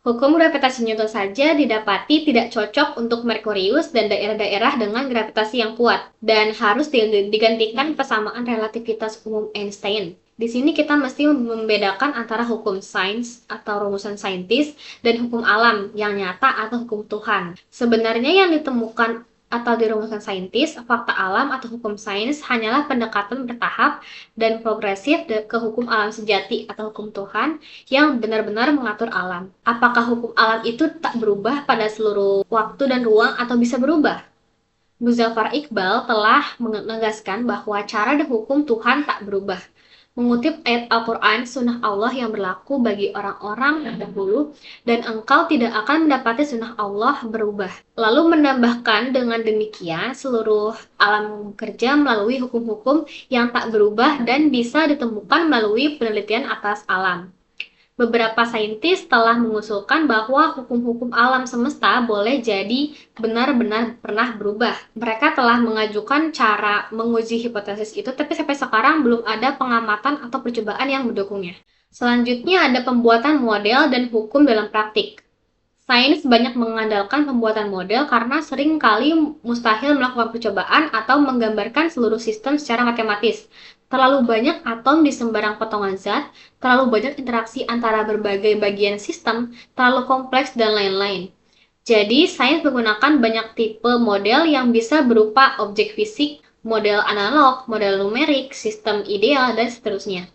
S1: Hukum gravitasi Newton saja didapati tidak cocok untuk Merkurius dan daerah-daerah dengan gravitasi yang kuat, dan harus digantikan persamaan relativitas umum Einstein. Di sini kita mesti membedakan antara hukum sains atau rumusan saintis dan hukum alam yang nyata atau hukum Tuhan. Sebenarnya yang ditemukan atau dirumuskan saintis, fakta alam atau hukum sains hanyalah pendekatan bertahap dan progresif ke hukum alam sejati atau hukum Tuhan yang benar-benar mengatur alam. Apakah hukum alam itu tak berubah pada seluruh waktu dan ruang atau bisa berubah? Muzaffar Iqbal telah menegaskan bahwa cara dan hukum Tuhan tak berubah. mengutip ayat Al-Quran, sunnah Allah yang berlaku bagi orang-orang terdahulu, dan engkau tidak akan mendapati sunnah Allah berubah. Lalu menambahkan, dengan demikian seluruh alam bekerja melalui hukum-hukum yang tak berubah dan bisa ditemukan melalui penelitian atas alam. Beberapa saintis telah mengusulkan bahwa hukum-hukum alam semesta boleh jadi benar-benar pernah berubah. Mereka telah mengajukan cara menguji hipotesis itu, tapi sampai sekarang belum ada pengamatan atau percobaan yang mendukungnya. Selanjutnya ada pembuatan model dan hukum dalam praktik. Sains banyak mengandalkan pembuatan model karena sering kali mustahil melakukan percobaan atau menggambarkan seluruh sistem secara matematis. Terlalu banyak atom di sembarang potongan zat, terlalu banyak interaksi antara berbagai bagian sistem, terlalu kompleks, dan lain-lain. Jadi, sains menggunakan banyak tipe model yang bisa berupa objek fisik, model analog, model numerik, sistem ideal, dan seterusnya.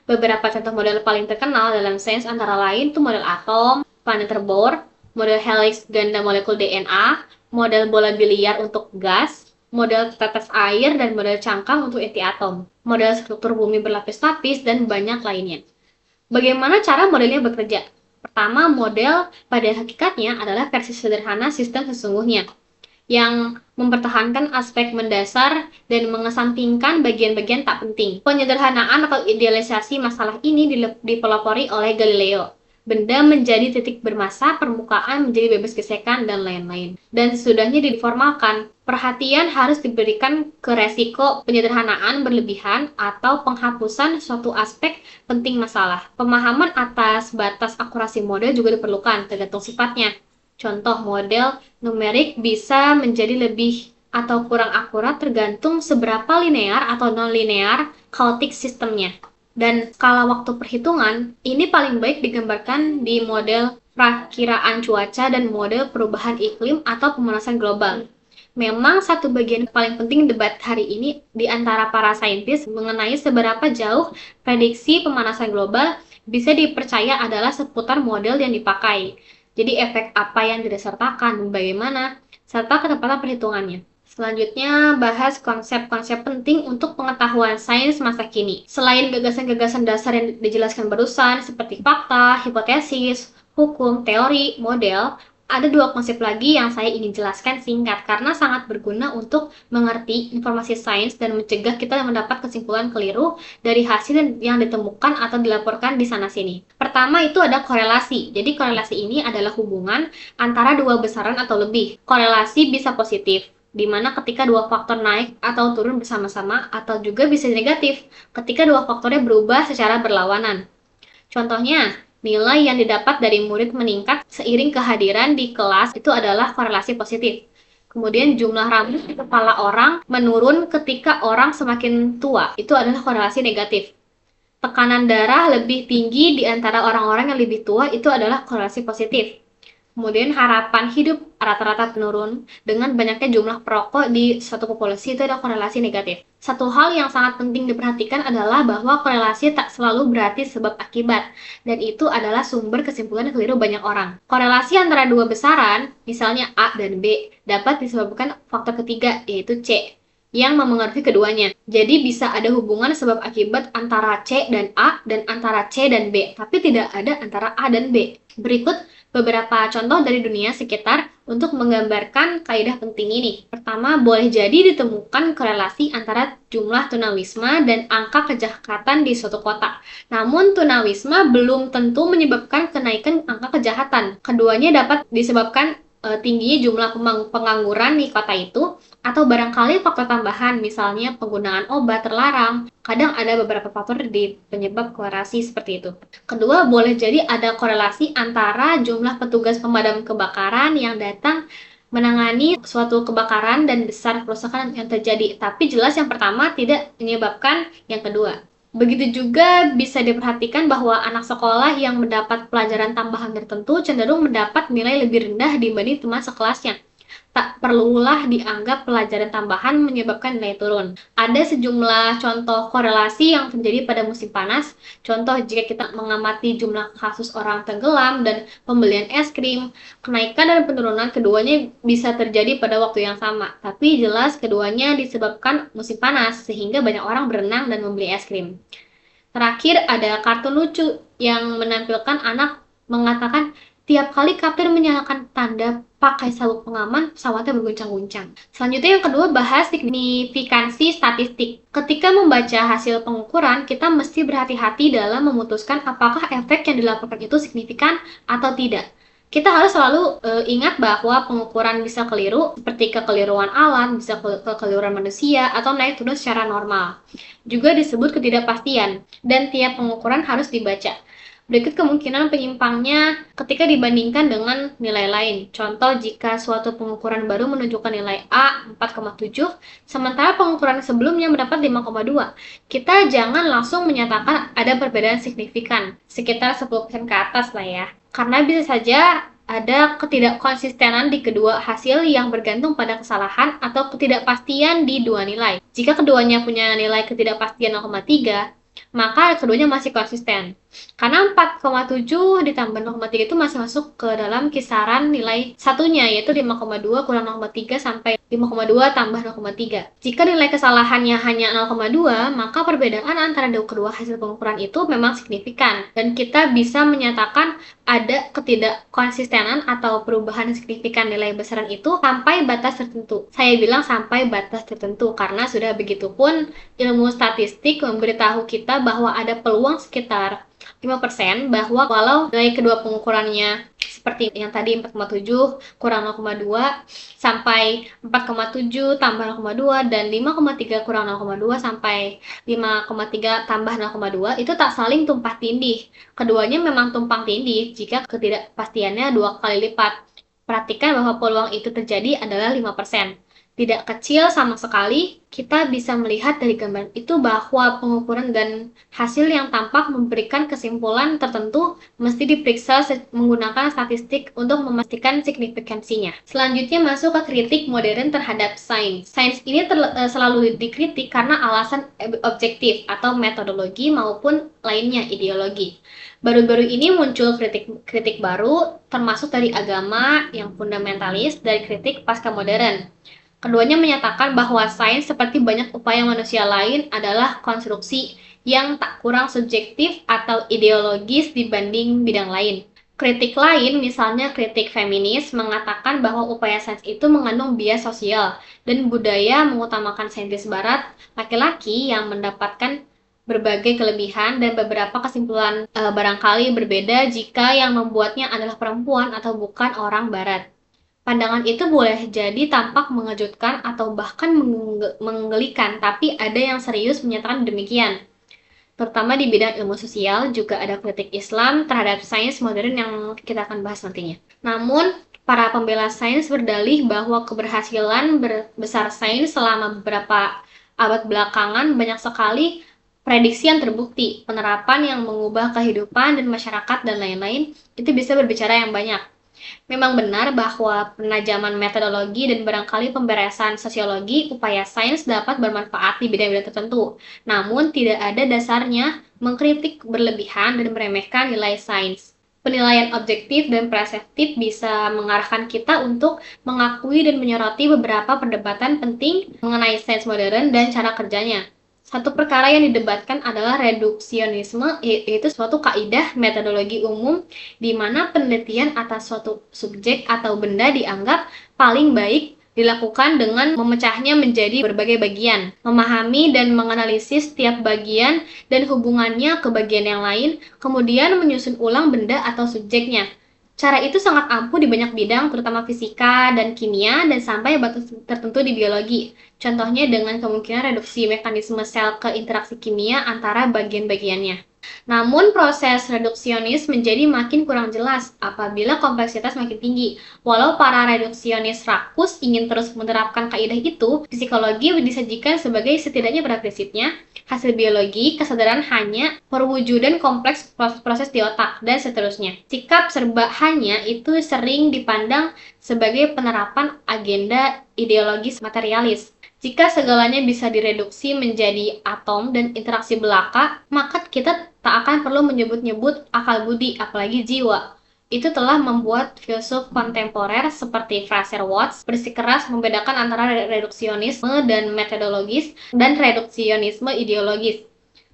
S1: Beberapa contoh model paling terkenal dalam sains antara lain itu model atom, van der Bohr, model helix ganda molekul DNA, model bola biliar untuk gas, model tetes air, dan model cangkang untuk inti atom, model struktur bumi berlapis-lapis, dan banyak lainnya. Bagaimana cara modelnya bekerja? Pertama, model pada hakikatnya adalah versi sederhana sistem sesungguhnya, yang mempertahankan aspek mendasar dan mengesampingkan bagian-bagian tak penting. Penyederhanaan atau idealisasi masalah ini dipelopori oleh Galileo. Benda menjadi titik bermassa, permukaan menjadi bebas gesekan, dan lain-lain. Dan sesudahnya diformalkan, perhatian harus diberikan ke resiko penyederhanaan berlebihan atau penghapusan suatu aspek penting masalah. Pemahaman atas batas akurasi model juga diperlukan, tergantung sifatnya. Contoh model numerik bisa menjadi lebih atau kurang akurat tergantung seberapa linear atau non-linear chaotic sistemnya. Dan skala waktu perhitungan ini paling baik digambarkan di model perakiraan cuaca dan model perubahan iklim atau pemanasan global. Memang satu bagian paling penting debat hari ini di antara para saintis mengenai seberapa jauh prediksi pemanasan global bisa dipercaya adalah seputar model yang dipakai. Jadi efek apa yang disertakan dan bagaimana, serta ketepatan perhitungannya. Selanjutnya, bahas konsep-konsep penting untuk pengetahuan sains masa kini. Selain gagasan-gagasan dasar yang dijelaskan barusan, seperti fakta, hipotesis, hukum, teori, model, ada dua konsep lagi yang saya ingin jelaskan singkat karena sangat berguna untuk mengerti informasi sains dan mencegah kita mendapat kesimpulan keliru dari hasil yang ditemukan atau dilaporkan di sana-sini. Pertama itu ada korelasi. Jadi korelasi ini adalah hubungan antara dua besaran atau lebih. Korelasi bisa positif, di mana ketika dua faktor naik atau turun bersama-sama, atau juga bisa negatif ketika dua faktornya berubah secara berlawanan. Contohnya, nilai yang didapat dari murid meningkat seiring kehadiran di kelas itu adalah korelasi positif. Kemudian jumlah rambut di kepala orang menurun ketika orang semakin tua, itu adalah korelasi negatif. Tekanan darah lebih tinggi di antara orang-orang yang lebih tua, itu adalah korelasi positif. Kemudian harapan hidup rata-rata menurun dengan banyaknya jumlah perokok di suatu populasi, itu ada korelasi negatif. Satu hal yang sangat penting diperhatikan adalah bahwa korelasi tak selalu berarti sebab akibat, dan itu adalah sumber kesimpulan keliru banyak orang. Korelasi antara dua besaran, misalnya A dan B, dapat disebabkan faktor ketiga, yaitu C, yang memengaruhi keduanya. Jadi bisa ada hubungan sebab akibat antara C dan A dan antara C dan B, tapi tidak ada antara A dan B. Berikut beberapa contoh dari dunia sekitar untuk menggambarkan kaidah penting ini. Pertama, boleh jadi ditemukan korelasi antara jumlah tunawisma dan angka kejahatan di suatu kota. Namun tunawisma belum tentu menyebabkan kenaikan angka kejahatan. Keduanya dapat disebabkan tingginya jumlah pengangguran di kota itu, atau barangkali faktor tambahan, misalnya penggunaan obat terlarang. Kadang ada beberapa faktor di penyebab korelasi seperti itu. Kedua, boleh jadi ada korelasi antara jumlah petugas pemadam kebakaran yang datang menangani suatu kebakaran dan besar kerusakan yang terjadi. Tapi jelas yang pertama tidak menyebabkan yang kedua. Begitu juga bisa diperhatikan bahwa anak sekolah yang mendapat pelajaran tambahan tertentu cenderung mendapat nilai lebih rendah dibanding teman sekelasnya. Tak perlulah dianggap pelajaran tambahan menyebabkan nilai turun. Ada sejumlah contoh korelasi yang terjadi pada musim panas. Contoh, jika kita mengamati jumlah kasus orang tenggelam dan pembelian es krim, kenaikan dan penurunan keduanya bisa terjadi pada waktu yang sama. Tapi jelas keduanya disebabkan musim panas, sehingga banyak orang berenang dan membeli es krim. Terakhir, ada kartun lucu yang menampilkan anak mengatakan, tiap kali kapten menyalakan tanda pakai sabuk pengaman, pesawatnya berguncang-guncang. Selanjutnya yang kedua, bahas signifikansi statistik. Ketika membaca hasil pengukuran, kita mesti berhati-hati dalam memutuskan apakah efek yang dilaporkan itu signifikan atau tidak. Kita harus selalu ingat bahwa pengukuran bisa keliru, seperti kekeliruan alat, bisa kekeliruan manusia, atau naik turun secara normal. Juga disebut ketidakpastian, dan tiap pengukuran harus dibaca. Berikut kemungkinan penyimpangnya ketika dibandingkan dengan nilai lain. Contoh, jika suatu pengukuran baru menunjukkan nilai A 4,7, sementara pengukuran sebelumnya mendapat 5,2. Kita jangan langsung menyatakan ada perbedaan signifikan, sekitar 10% ke atas lah ya. Karena bisa saja ada ketidakkonsistenan di kedua hasil yang bergantung pada kesalahan atau ketidakpastian di dua nilai. Jika keduanya punya nilai ketidakpastian 0,3, maka keduanya masih konsisten. Karena 4,7 ditambah 0,3 itu masih masuk ke dalam kisaran nilai satunya, yaitu 5,2 kurang 0,3 sampai 5,2 tambah 0,3. Jika nilai kesalahannya hanya 0,2, maka perbedaan antara kedua hasil pengukuran itu memang signifikan, dan kita bisa menyatakan ada ketidakkonsistenan atau perubahan signifikan nilai besaran itu sampai batas tertentu. Saya bilang sampai batas tertentu karena sudah begitupun ilmu statistik memberitahu kita bahwa ada peluang sekitar 5% bahwa walau nilai kedua pengukurannya seperti yang tadi 4,7 kurang 0,2 sampai 4,7 tambah 0,2 dan 5,3 kurang 0,2 sampai 5,3 tambah 0,2 itu tak saling tumpang tindih. Keduanya memang tumpang tindih jika ketidakpastiannya 2 kali lipat. Perhatikan bahwa peluang itu terjadi adalah 5%. Tidak kecil sama sekali, kita bisa melihat dari gambar itu bahwa pengukuran dan hasil yang tampak memberikan kesimpulan tertentu mesti diperiksa menggunakan statistik untuk memastikan signifikansinya. Selanjutnya masuk ke kritik modern terhadap sains. Sains ini selalu dikritik karena alasan objektif atau metodologi maupun lainnya ideologi. Baru-baru ini muncul kritik baru termasuk dari agama yang fundamentalis dari kritik pasca modern. Keduanya menyatakan bahwa sains seperti banyak upaya manusia lain adalah konstruksi yang tak kurang subjektif atau ideologis dibanding bidang lain. Kritik lain, misalnya kritik feminis, mengatakan bahwa upaya sains itu mengandung bias sosial dan budaya mengutamakan saintis barat, laki-laki yang mendapatkan berbagai kelebihan dan beberapa kesimpulan barangkali berbeda jika yang membuatnya adalah perempuan atau bukan orang barat. Pandangan itu boleh jadi tampak mengejutkan atau bahkan menggelikan, tapi ada yang serius menyatakan demikian. Terutama di bidang ilmu sosial, juga ada kritik Islam terhadap sains modern yang kita akan bahas nantinya. Namun, para pembela sains berdalih bahwa keberhasilan besar sains selama beberapa abad belakangan banyak sekali prediksi yang terbukti, penerapan yang mengubah kehidupan dan masyarakat dan lain-lain, itu bisa berbicara yang banyak. Memang benar bahwa penajaman metodologi dan barangkali pemberesan sosiologi upaya sains dapat bermanfaat di bidang-bidang tertentu, namun tidak ada dasarnya mengkritik berlebihan dan meremehkan nilai sains. Penilaian objektif dan preseptif bisa mengarahkan kita untuk mengakui dan menyoroti beberapa perdebatan penting mengenai sains modern dan cara kerjanya. Satu perkara yang didebatkan adalah reduksionisme, yaitu suatu kaidah metodologi umum di mana penelitian atas suatu subjek atau benda dianggap paling baik dilakukan dengan memecahnya menjadi berbagai bagian, memahami dan menganalisis setiap bagian dan hubungannya ke bagian yang lain, kemudian menyusun ulang benda atau subjeknya. Cara itu sangat ampuh di banyak bidang, terutama fisika dan kimia, dan sampai batas tertentu di biologi. Contohnya dengan kemungkinan reduksi mekanisme sel ke interaksi kimia antara bagian-bagiannya. Namun, proses reduksionis menjadi makin kurang jelas apabila kompleksitas makin tinggi. Walau para reduksionis rakus ingin terus menerapkan kaidah itu, psikologi disajikan sebagai setidaknya pada prinsipnya, hasil biologi, kesadaran hanya perwujudan kompleks proses di otak, dan seterusnya. Sikap serba hanya itu sering dipandang sebagai penerapan agenda ideologis materialis. Jika segalanya bisa direduksi menjadi atom dan interaksi belaka, maka kita tak akan perlu menyebut-nyebut akal budi, apalagi jiwa. Itu telah membuat filsuf kontemporer seperti Fraser Watts bersikeras membedakan antara reduksionisme dan metodologis dan reduksionisme ideologis.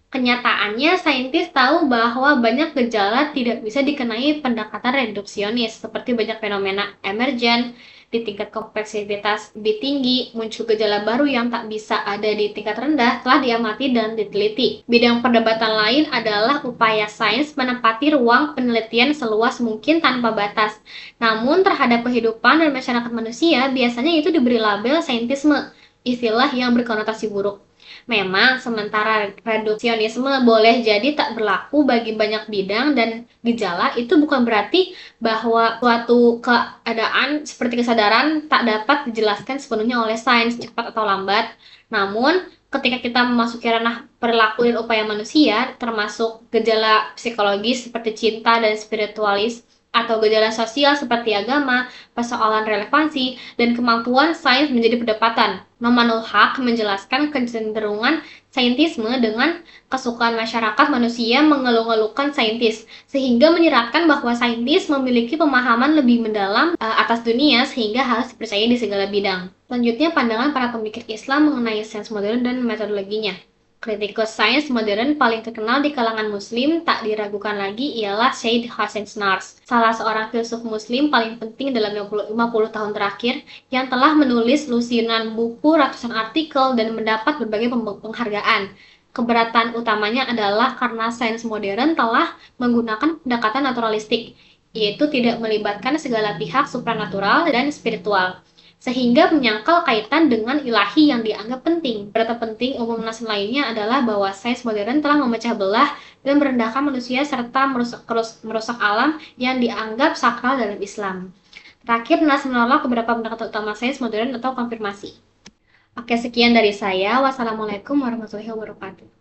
S1: Kenyataannya, saintis tahu bahwa banyak gejala tidak bisa dikenai pendekatan reduksionis, seperti banyak fenomena emergen di tingkat kompleksitas lebih tinggi, muncul gejala baru yang tak bisa ada di tingkat rendah, telah diamati dan diteliti. Bidang perdebatan lain adalah upaya sains menempati ruang penelitian seluas mungkin tanpa batas. Namun, terhadap kehidupan dan masyarakat manusia, biasanya itu diberi label saintisme, istilah yang berkonotasi buruk. Memang, sementara reduksionisme boleh jadi tak berlaku bagi banyak bidang dan gejala, itu bukan berarti bahwa suatu keadaan seperti kesadaran tak dapat dijelaskan sepenuhnya oleh sains, cepat atau lambat. Namun, ketika kita memasuki ranah perilaku dan upaya manusia, termasuk gejala psikologis seperti cinta dan spiritualis, atau gejala sosial seperti agama, persoalan relevansi, dan kemampuan sains menjadi perdebatan. Nomanul Haq menjelaskan kecenderungan saintisme dengan kesukaan masyarakat manusia mengeluh-elukan saintis, sehingga menyiratkan bahwa saintis memiliki pemahaman lebih mendalam atas dunia sehingga harus dipercaya di segala bidang. Selanjutnya, pandangan para pemikir Islam mengenai sains modern dan metodologinya. Kritikus sains modern paling terkenal di kalangan muslim tak diragukan lagi ialah Syed Hashim Snars, salah seorang filsuf muslim paling penting dalam 50 tahun terakhir yang telah menulis lusinan buku, ratusan artikel, dan mendapat berbagai penghargaan. Keberatan utamanya adalah karena sains modern telah menggunakan pendekatan naturalistik, yaitu tidak melibatkan segala pihak supranatural dan spiritual, sehingga menyangkal kaitan dengan ilahi yang dianggap penting. Berita penting umum nas lainnya adalah bahwa sains modern telah memecah belah dan merendahkan manusia serta merusak alam yang dianggap sakral dalam Islam. Terakhir, nas menolak beberapa pendekatan utama sains modern atau konfirmasi. Oke, sekian dari saya. Wassalamualaikum warahmatullahi wabarakatuh.